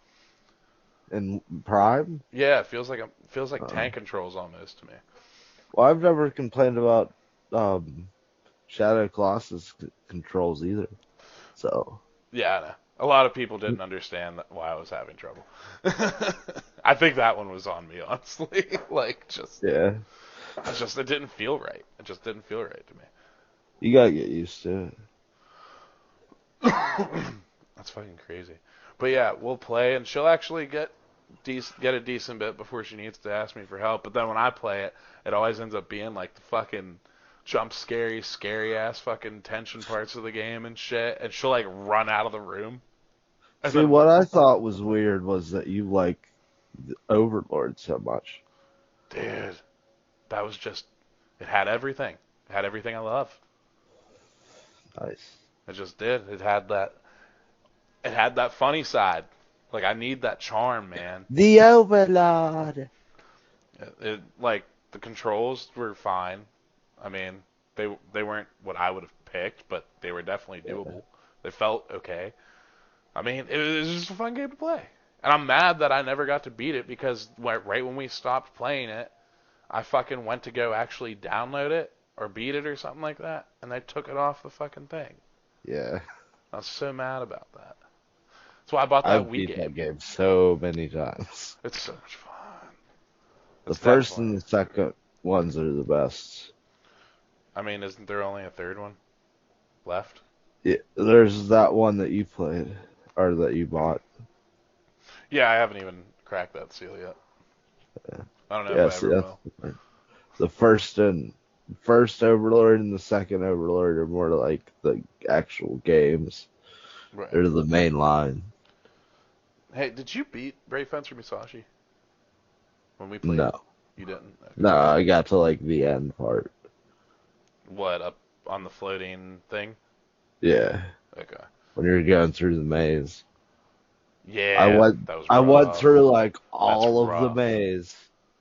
In Prime? Yeah, it feels like Uh, tank controls almost to me. well, I've never complained about Shadow Colossus controls either. So, Yeah, I know. A lot of people didn't understand why I was having trouble. I think that one was on me, honestly. Like, yeah, it didn't feel right. It just didn't feel right to me. you gotta get used to it. That's fucking crazy. But yeah, we'll play, and she'll actually get a decent bit before she needs to ask me for help. But then when I play it, it always ends up being like the fucking scary ass fucking tension parts of the game and shit. And she'll like run out of the room, and See, then what I thought was weird was that you like Overlord so much. dude, that was just it had everything. It had everything I love. Nice. It just did. It had that funny side. Like I need that charm, man. The Overlord. Like the controls were fine. I mean, they weren't what I would have picked, but they were definitely Yeah. doable. They felt okay. I mean, it was just a fun game to play. And I'm mad that I never got to beat it because right when we stopped playing it, I fucking went to go actually download it or beat it or something like that, and they took it off the fucking thing. Yeah. I was so mad about that. That's why I bought that I've Wii beat that game. game so many times. It's so much fun. The It's first definitely. and the second ones are the best. I mean, isn't there only a third one left? Yeah, there's that one that you played or that you bought. Yeah, I haven't even cracked that seal yet. Yeah, I don't know if yeah, I see, ever that's will. different. The first Overlord and the second Overlord are more like the actual games. Right. They're the main line. Hey, did you beat Brave Fencer Musashi when we played? No. You didn't? Okay. No, I got to like the end part. What, up on the floating thing? Yeah. Okay. When you're going through the maze. I Yeah, went that was I went rough. through like That's all of the rough. maze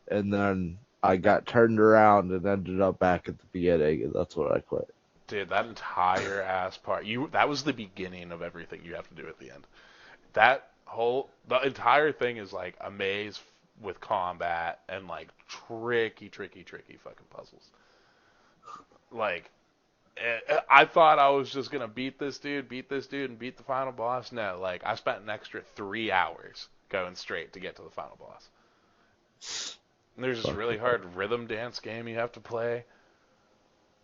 and then I got turned around and ended up back at the beginning and that's when I quit. Dude, that entire ass part, that was the beginning of everything you have to do at the end. The entire thing is like a maze with combat and like tricky fucking puzzles. Like, I thought I was just gonna beat this dude, and beat the final boss. No, like I spent an extra 3 hours going straight to get to the final boss. And there's this Fuck really that. hard rhythm dance game you have to play,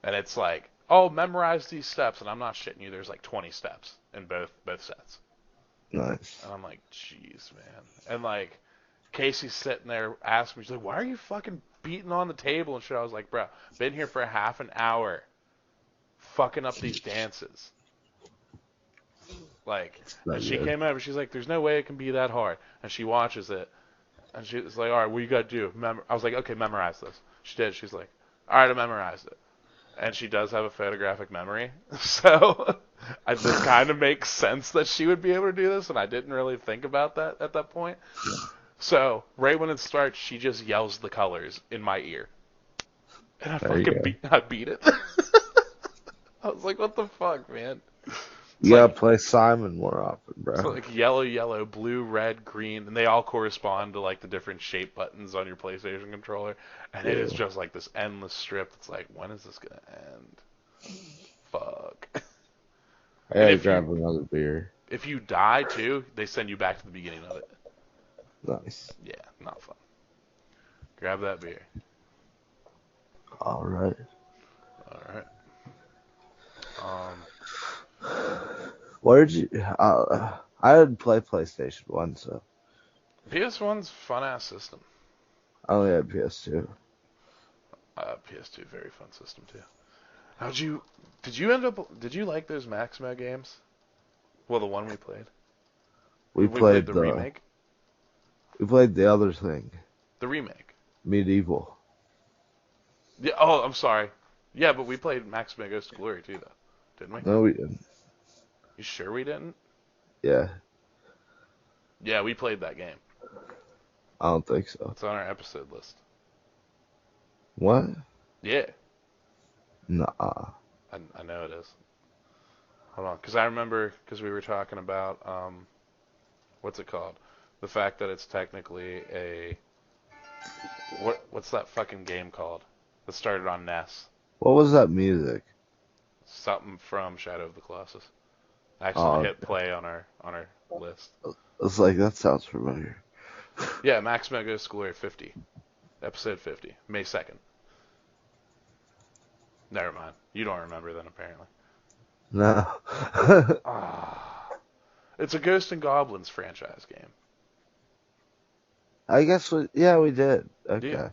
and it's like, oh, memorize these steps, and I'm not shitting you. There's like 20 steps in both sets, Nice. and I'm like, jeez, man. And like Casey's sitting there asking me, she's like, why are you fucking beating on the table and shit? I was like, bro, been here for a half an hour, fucking up these dances. Like, It's and not she good. came over, she's like, there's no way it can be that hard. And she watches it, and she's like, all right, what you got to do? I was like, okay, memorize this. She did. She's like, all right, I memorized it. And she does have a photographic memory, so it kind of makes sense that she would be able to do this, and I didn't really think about that at that point. So, right when it starts, she just yells the colors in my ear. And There you go. I beat it. I was like, what the fuck, man? It's You gotta like play Simon more often, it's bro. like yellow, blue, red, green, and they all correspond to like the different shape buttons on your PlayStation controller. And it is Yeah. just like this endless strip. It's like, when is this gonna end? Fuck. I And gotta if you grab another beer. if you die too, they send you back to the beginning of it. Nice. Yeah, not fun. Grab that beer. All right. All right. Um, Where did you? I didn't play PlayStation 1, so PS1's fun ass system. I only had PS2. PS2 very fun system too. How'd you? Did you end up? Did you like those Maximo games? Well, the one we played. We We played played the the remake. we played the other thing, The remake. Medieval. Yeah. Oh, I'm sorry. Yeah, but we played Maximo Goes to Glory too, though, didn't we? No, we didn't. You sure we didn't? Yeah, Yeah, we played that game. I don't think so. It's on our episode list. What? Yeah, Nah. I know it is. Hold on, because I remember because we were talking about what's it called? The fact that it's technically a what's that fucking game called that started on NES? What was that music? Something from Shadow of the Colossus. I accidentally Oh, hit play on our list. it's like that sounds familiar. Yeah, Max Mega School 50, episode 50, May 2nd. Never mind. You don't remember then apparently. No. Ah, it's a Ghost and Goblins franchise game. I guess yeah, we did. Yeah, Okay.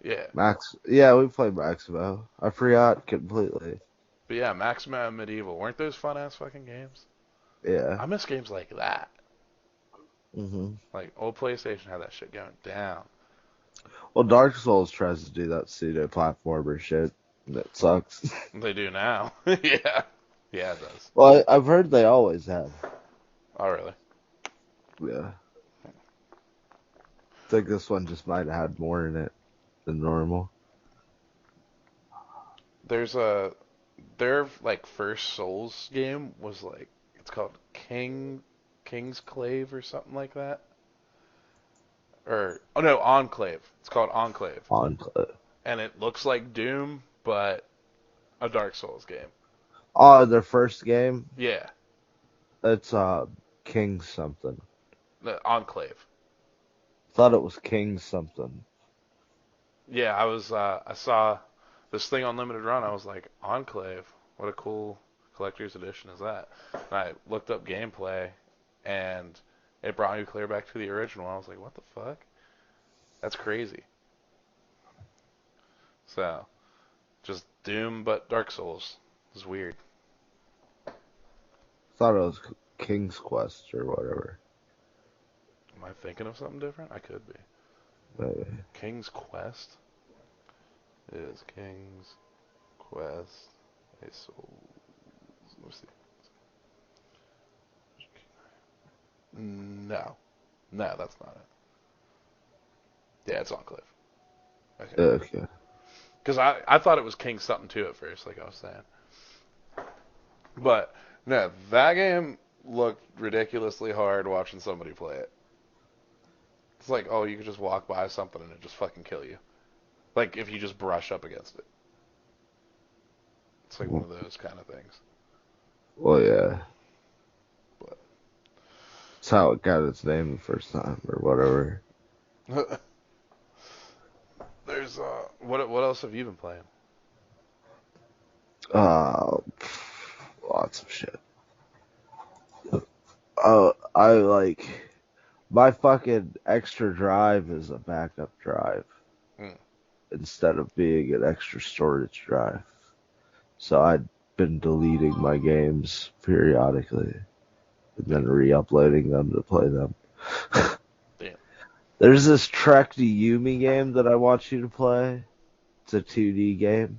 yeah, Max, yeah, we played Maximo. I forgot completely. but yeah, Maximo and Medieval weren't those fun ass fucking games? Yeah. I miss games like that. hmm Like old PlayStation had that shit going down. Well, Dark Souls tries to do that pseudo platformer shit. That sucks. They do now. Yeah, yeah, it does. Well, I've heard they always have. Oh really? Yeah. I think this one just might have had more in it than normal. There's a their like first Souls game was like it's called King's Clave or something like that. Or oh no, Enclave. It's called Enclave, On and it looks like Doom, but a Dark Souls game. oh, their first game, Yeah, it's King something. the Enclave. Thought it was King something. Yeah, I saw this thing on limited run. I was like, Enclave. What a cool collector's edition is that? And I looked up gameplay, and it brought me clear back to the original. I was like, what the fuck? That's crazy. So just Doom, but Dark Souls. It's weird. Thought it was King's Quest or whatever. Am I thinking of something different? I could be. Maybe. King's Quest is King's Quest. A Souls. Let me see. No, no, that's not it. Yeah, it's Enclave. Okay. Okay. Because I thought it was King something too at first, like I was saying. But no, that game looked ridiculously hard watching somebody play it. It's like, oh, you could just walk by something and it just fucking kill you. Like if you just brush up against it. It's like one of those kind of things. Well, yeah. But That's how it got its name the first time or whatever. there's what else have you been playing? Uh, Lots of shit. I like my fucking extra drive is a backup drive Hmm. instead of being an extra storage drive. So I've been deleting my games periodically and then re-uploading them to play them. Damn. There's this Trek to Yumi game that I want you to play. It's a 2D game.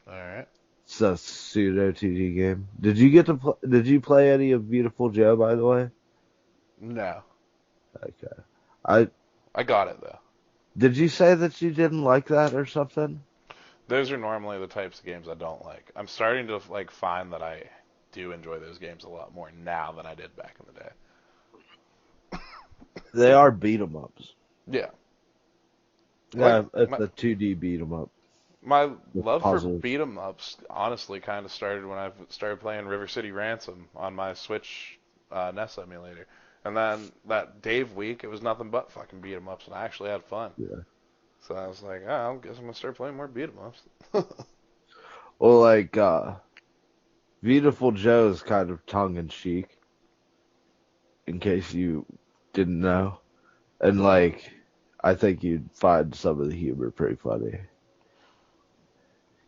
All right. It's a pseudo 2D game. Did you get to Did you play any of Beautiful Joe, by the way? No, Okay. I I got it though. Did you say that you didn't like that or something? Those are normally the types of games I don't like. I'm starting to like find that I do enjoy those games a lot more now than I did back in the day. They are beat 'em ups. Yeah. Like Yeah, it's a 2D beat 'em up my with love for puzzles. beat 'em ups honestly kind of started when I started playing River City Ransom on my Switch NES emulator. And then that Dave week, it was nothing but fucking beat 'em ups, and I actually had fun. Yeah. So I was like, oh, I guess I'm gonna start playing more beat 'em ups. Well, like Beautiful Joe is kind of tongue in cheek, in case you didn't know, and like I think you'd find some of the humor pretty funny.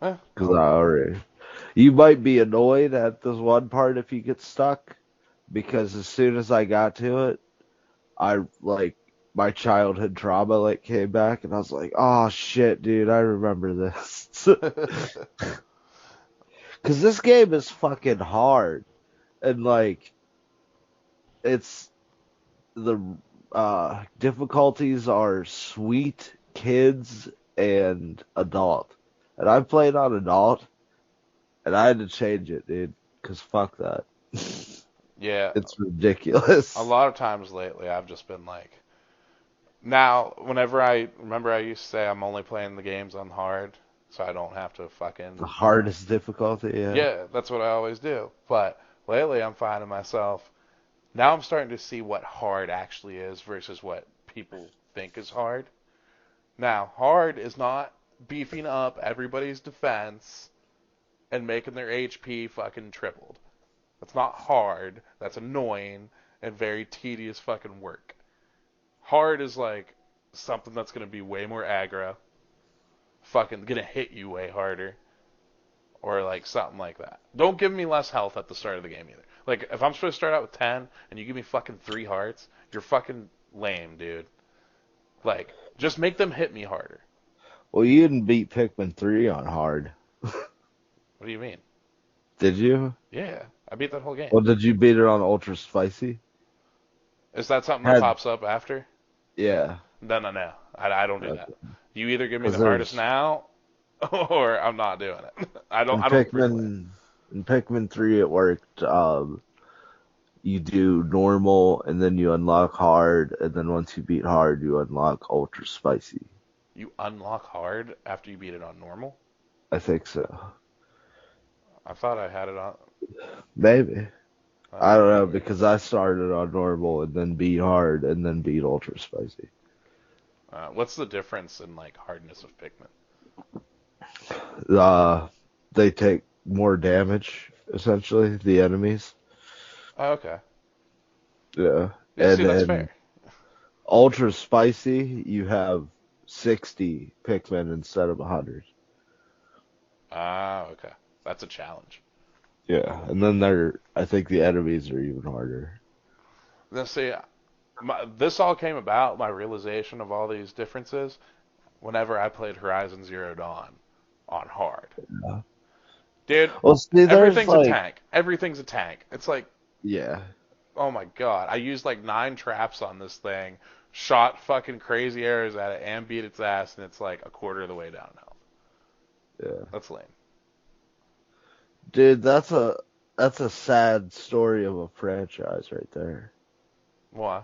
Eh, Cause you might be annoyed at this one part if you get stuck, because as soon as I got to it, I like my childhood trauma like came back, and I was like, oh shit, dude, I remember this. Cause this game is fucking hard, and like it's the difficulties are sweet, kids, and adult. And I played on adult, and I had to change it, dude, cause fuck that. yeah, It's a ridiculous. lot of times lately I've just been like, now whenever I remember I used to say I'm only playing the games on hard, so I don't have to The fucking hardest difficulty, yeah. yeah, that's what I always do. But lately I'm finding myself now I'm starting to see what hard actually is versus what people think is hard. Now, hard is not beefing up everybody's defense and making their HP fucking tripled. That's not hard. That's annoying and very tedious fucking work. Hard is like something that's going to be way more aggro, fucking going to hit you way harder, or like something like that. Don't give me less health at the start of the game either. Like if I'm supposed to start out with 10 and you give me fucking 3 hearts, you're fucking lame, dude. Like just make them hit me harder. Well, you didn't beat Pikmin 3 on hard, What do you mean? did you? Yeah, I beat that whole game. Well, did you beat it on ultra spicy? Is that something that Had pops up after? Yeah, No, no, no. I don't do that. You either give me because the hardest there's now, or I'm not doing it. I don't. in I don't pre-play. Pikmin 3 it worked. You do normal, and then you unlock hard, and then once you beat hard, you unlock ultra spicy. You unlock hard after you beat it on normal. I think so. I thought I had it on. Maybe. I That'd don't be know weird. because I started on normal and then beat hard and then beat ultra spicy. What's the difference in like hardness of Pikmin? Uh, they take more damage essentially, the enemies. Oh, okay. Yeah, Yeah, and see, that's then fair. ultra spicy, you have 60 Pikmin instead of 100. Ah, okay. That's a challenge. Yeah, and then I think the enemies are even harder. Now, see, this all came about, my realization of all these differences, whenever I played Horizon Zero Dawn on hard. Yeah. Dude, Well, see, there's everything's a like, tank. Everything's a tank. It's like, yeah, oh my god. I used like 9 traps on this thing, shot fucking crazy arrows at it, and beat its ass, and it's like a quarter of the way down health. yeah, That's lame. dude, that's a sad story of a franchise right there. Why?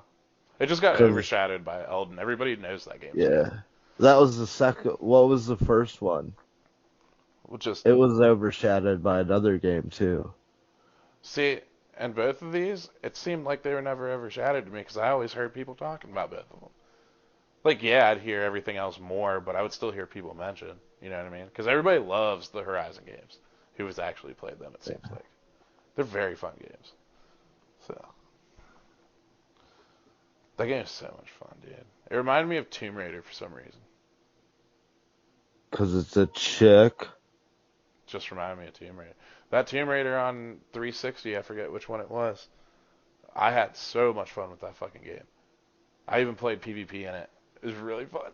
It just got Cause overshadowed by Elden. Everybody knows that game's good. yeah, that was the second. What was the first one? Well, just It was overshadowed by another game too. see, and both of these, it seemed like they were never overshadowed to me because I always heard people talking about both of them. Like, yeah, I'd hear everything else more, but I would still hear people mention. You know what I mean? Because everybody loves the Horizon games. Who has actually played them? It seems Yeah. like they're very fun games. So that game is so much fun, dude. It reminded me of Tomb Raider for some reason. Cause it's a chick. Just reminded me of Tomb Raider. That Tomb Raider on 360, I forget which one it was. I had so much fun with that fucking game. I even played PvP in it. It was really fun.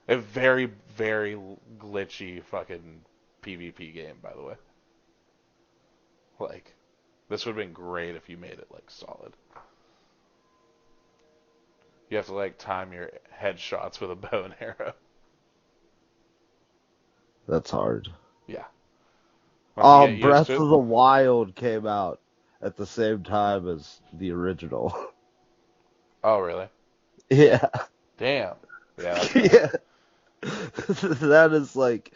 A very, very glitchy fucking PvP game, by the way. Like, this would have been great if you made it, like, solid. You have to, like, time your headshots with a bow and arrow. That's hard. Yeah. Once you get used Breath to it. of the Wild came out at the same time as the original. Oh, really? Yeah. Damn. Yeah, that's bad. Yeah. That is like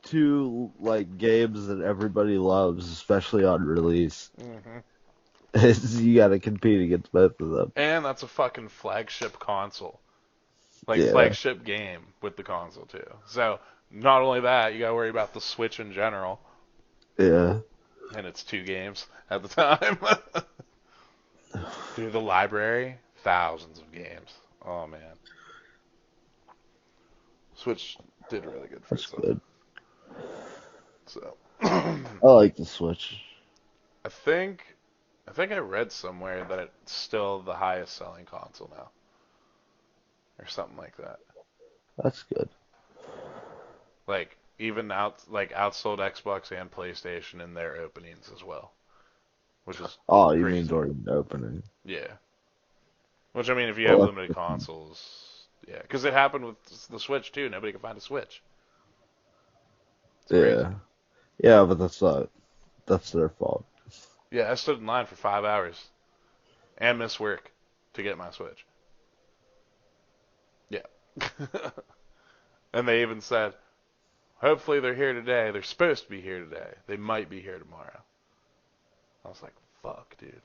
two like games that everybody loves, especially on release. Hmm. You gotta compete against both of them. And that's a fucking flagship console. Like, Yeah. flagship game with the console, too. So, not only that, you gotta worry about the Switch in general. Yeah. And it's 2 games at the time. Dude, the library, thousands of games. Oh man, Switch did really good for That's itself. good. So, I like the Switch. I think, I think I read somewhere that it's still the highest selling console now, or something like that. That's good. Like even outsold Xbox and PlayStation in their openings as well, which is Oh, you mean crazy. during the opening? Yeah. Which I mean, if you have Well, limited consoles, yeah, because it happened with the Switch too. Nobody could find a Switch. It's crazy. yeah. Yeah, but that's their fault. Yeah, I stood in line for 5 hours and missed work to get my Switch. Yeah. And they even said, hopefully they're here today. They're supposed to be here today. They might be here tomorrow. I was like, fuck, dude.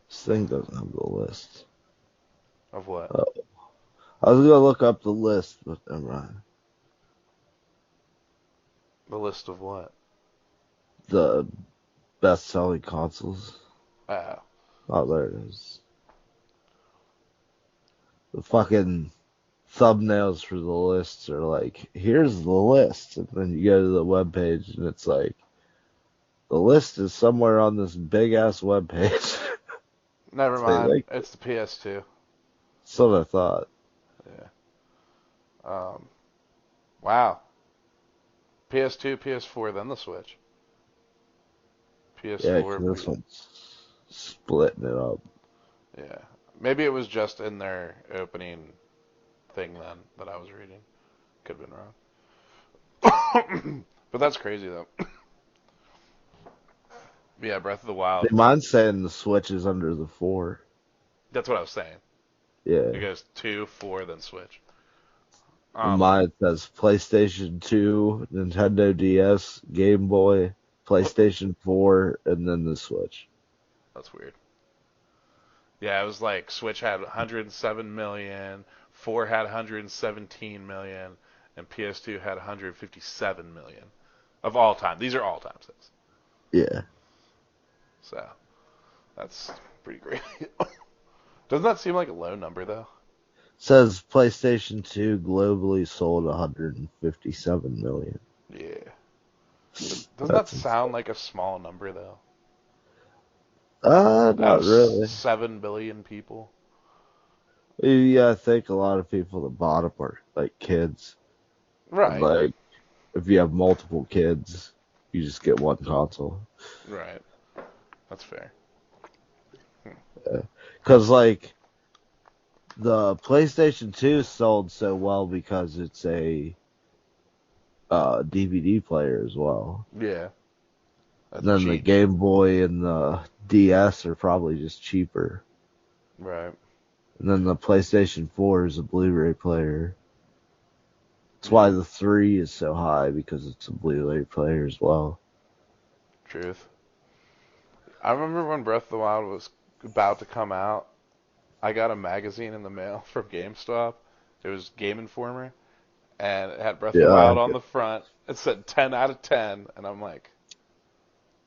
This thing doesn't have the list. Of what? Uh, I was gonna look up the list, but never mind. The list of what? The best-selling consoles. Oh. Oh, there it is. The fucking thumbnails for the lists are like, here's the list, and then you go to the web page and it's like, the list is somewhere on this big ass web page. Never They mind. like, It's the PS2. that's what I thought. Yeah. Wow. PS2, PS4, then the Switch. Yeah, PS4. 'cause this one's splitting it up. Yeah. Maybe it was just in their opening thing then that I was reading. Could have been wrong. But that's crazy though. Yeah, Breath of the They Wild. mind saying the Switch is under the 4. That's what I was saying. It Yeah. goes 2, 4, then Switch. Mine says PlayStation 2, Nintendo DS, Game Boy, PlayStation 4, and then the Switch. That's weird. Yeah, it was like Switch had 107 million, 4 had 117 million, and PS2 had 157 million of all time. These are all time sales. Yeah. So that's pretty great. Doesn't that seem like a low number though? Says PlayStation 2 globally sold 157 million. Yeah. Doesn't that That's sound insane. like a small number though? Out Not of really. 7 billion people. Yeah, I think a lot of people that bought them are like kids. And Right. like, if you have multiple kids, you just get one console. Right. That's fair. Hmm. Because like, the PlayStation 2 sold so well because it's a DVD player as well. Yeah. And That's then the cheap. Game Boy and the DS are probably just cheaper. Right. And then the PlayStation 4 is a Blu-ray player. That's why Yep. the 3 is so high because it's a Blu-ray player as well. Truth. I remember when Breath of the Wild was about to come out, I got a magazine in the mail from GameStop. It was Game Informer, and it had Breath of the Yeah, Wild on the front. It said 10 out of 10, and I'm like,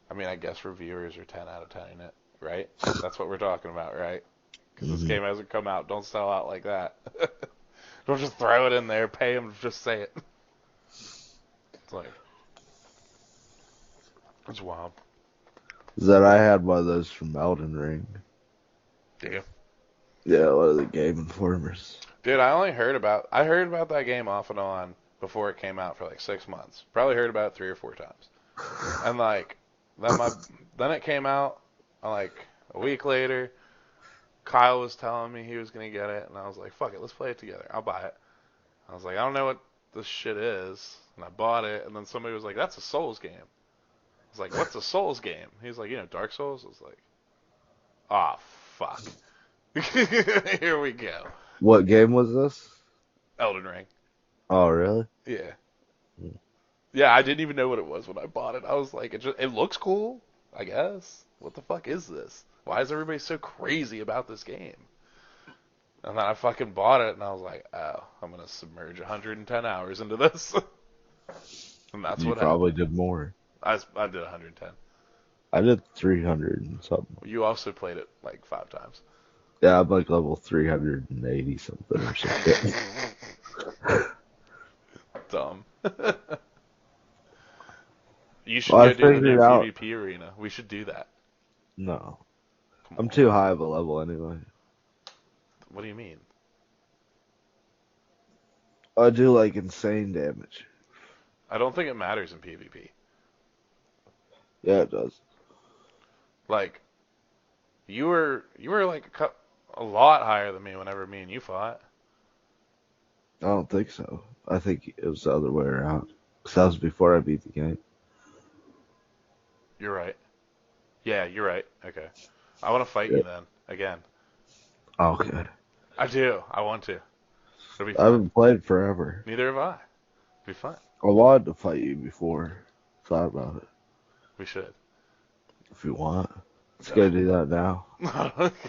I mean, I guess reviewers are 10 out of 10 in it, right? That's what we're talking about, right? Because this hmm game hasn't come out. Don't sell out like that. Don't just throw it in there. Pay them to just say it. It's like, it's wild. that I had one of those from Elden Ring. Yeah. Yeah, one of the Game Informers. Dude, I heard about that game off and on before it came out for like 6 months. Probably heard about it 3 or 4 times. And like, then my, then it came out, like, a week later. Kyle was telling me he was gonna get it, and I was like, fuck it, let's play it together. I'll buy it. I was like, I don't know what this shit is, and I bought it, and then somebody was like, that's a Souls game. I was like, what's a Souls game? He's like, Dark Souls? I was like, ah, fuck. Here we go. What game was this? Elden Ring. Oh, really? Yeah. Yeah, I didn't even know what it was when I bought it. I was like, it looks cool, I guess. What the fuck is this? Why is everybody so crazy about this game? And then I fucking bought it, and I was like, oh, I'm gonna submerge 110 hours into this. And that's You what probably happened. did more. I did 110. I did 300 and something. You also played it like 5 times. Yeah, I'm like level 380 something or something. Dumb. You should Well, I go do the new figured out. PvP arena. We should do that. No, Come I'm on. too high of a level anyway. What do you mean? I do like insane damage. I don't think it matters in PvP. Yeah, it does. Like, you were like a lot higher than me whenever me and you fought. I don't think so. I think it was the other way around. 'Cause that was before I beat the game. You're right. Yeah, you're right. Okay. I want to fight Yeah. you then again. Okay. I do. I want to. It'll be I fun. haven't played forever. Neither have I. It'll be fun. I wanted to fight you before. Thought about it. We should. If you want, let's No. go do that now.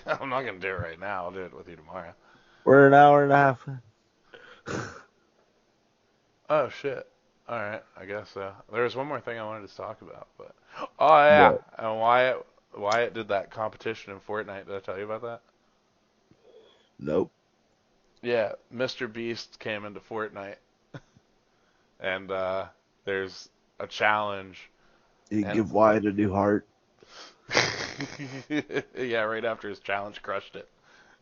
I'm not gonna do it right now. I'll do it with you tomorrow. We're an hour and a half in. Oh shit. All right. I guess so. There was one more thing I wanted to talk about, but oh yeah, What? and Wyatt did that competition in Fortnite. Did I tell you about that? Nope. Yeah, Mr. Beast came into Fortnite, and there's a challenge, You and give Wyatt a new heart. yeah, right after his challenge crushed it.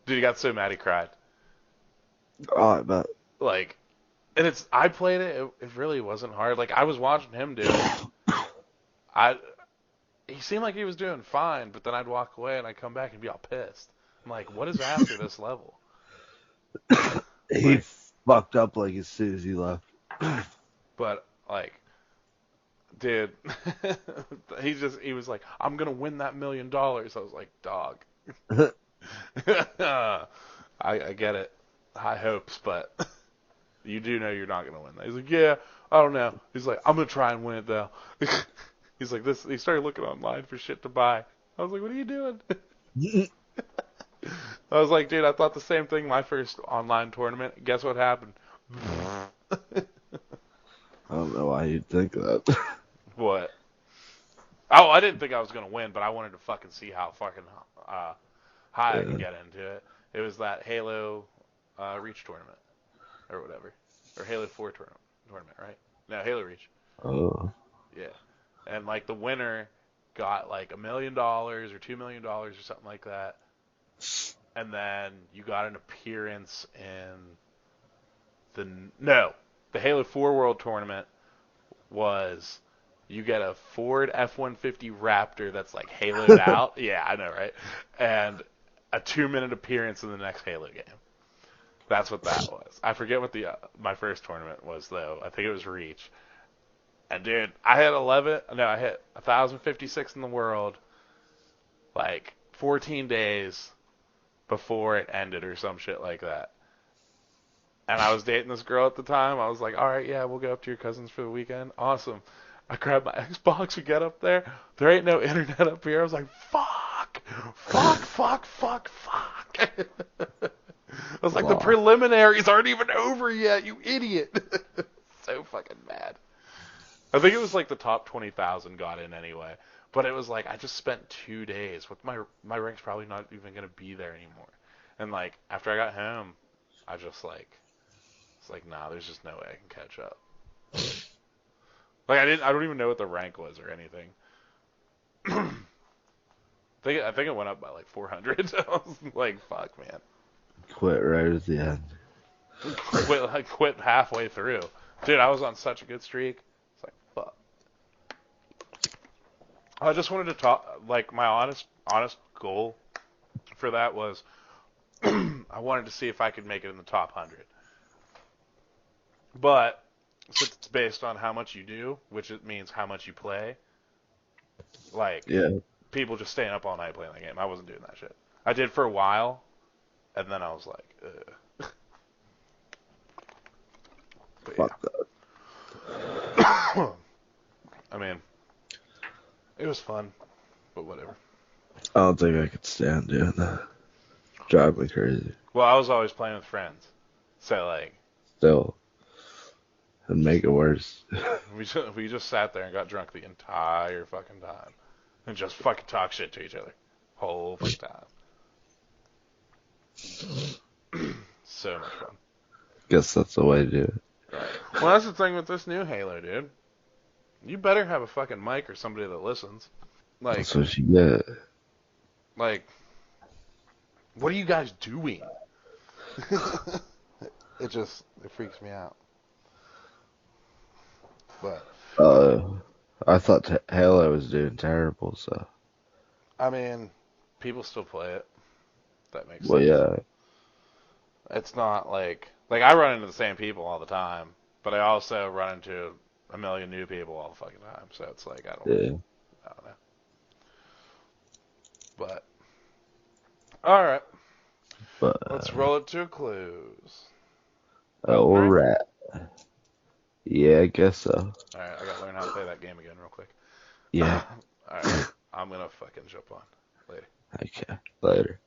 Dude, he got so mad he cried. Oh, I bet. Like, and I played it. It really wasn't hard. Like I was watching him do it. I He seemed like he was doing fine, but then I'd walk away and I'd come back and be all pissed. I'm like, what is after this level? He Like, fucked up like as soon as he left. but like, dude, he was like, I'm gonna win that $1 million. I was like, dog. I get it, high hopes, but you do know you're not gonna win that. He's like, yeah, I don't know. He's like, I'm gonna try and win it though. He's like this. He started looking online for shit to buy. I was like, what are you doing? I was like, dude, I thought the same thing my first online tournament. Guess what happened? I don't know why you'd think that. What? Oh, I didn't think I was gonna win, but I wanted to fucking see how fucking high I could Yeah. get into it. It was that Halo. Reach tournament or whatever, or Halo 4 tournament, right? No, Halo Reach. Oh, Yeah, and like the winner got like $1 million or $2 million or something like that, and then you got an appearance in the no, the Halo 4 World Tournament was you get a Ford F-150 Raptor that's like haloed out. Yeah, I know, right? And a 2-minute appearance in the next Halo game. That's what that was. I forget what the my first tournament was though. I think it was Reach. And dude, I hit 11. No, I hit 1,056 in the world, like 14 days before it ended or some shit like that. And I was dating this girl at the time. I was like, all right, yeah, we'll go up to your cousin's for the weekend. Awesome. I grabbed my Xbox, we get up there. There ain't no internet up here. I was like, fuck, fuck, fuck, fuck, fuck. I was like, the wow. preliminaries aren't even over yet, you idiot. So fucking mad. I think it was like the top 20,000 got in anyway. But it was like, I just spent 2 days. With my rank's probably not even going to be there anymore. And like, after I got home, I just like, it's like, nah, there's just no way I can catch up. Like I don't even know what the rank was or anything. I think it went up by like 400. I was like, fuck, man. Quit right at the end. Quit halfway through. Dude, I was on such a good streak. It's like, fuck. I just wanted to talk, like, my honest goal for that was I wanted to see if I could make it in the top 100. But since it's based on how much you do, which it means how much you play, like, Yeah, people just staying up all night playing the game. I wasn't doing that shit. I did for a while, and then I was like, ugh. But fuck yeah. I mean, it was fun, but whatever. I don't think I could stand doing that. Drive me crazy. Well, I was always playing with friends, so like, Still, and make it worse. we just sat there and got drunk the entire fucking time, and just fucking talk shit to each other, whole fucking time. So much fun. Guess that's the way to do it. Well, that's the thing with this new Halo, dude. You better have a fucking mic or somebody that listens. Like, That's what you get. like, what are you guys doing? It freaks me out. But, I thought Halo was doing terrible, so. I mean, people still play it. That makes Well, sense. yeah. It's not like I run into the same people all the time, but I also run into a million new people all the fucking time. So it's like I don't know. But all right, But, let's roll it to a close. alright. Yeah, I guess so. All right, I gotta learn how to play that game again real quick. Yeah. All right, I'm gonna fucking jump on later. Okay. Later.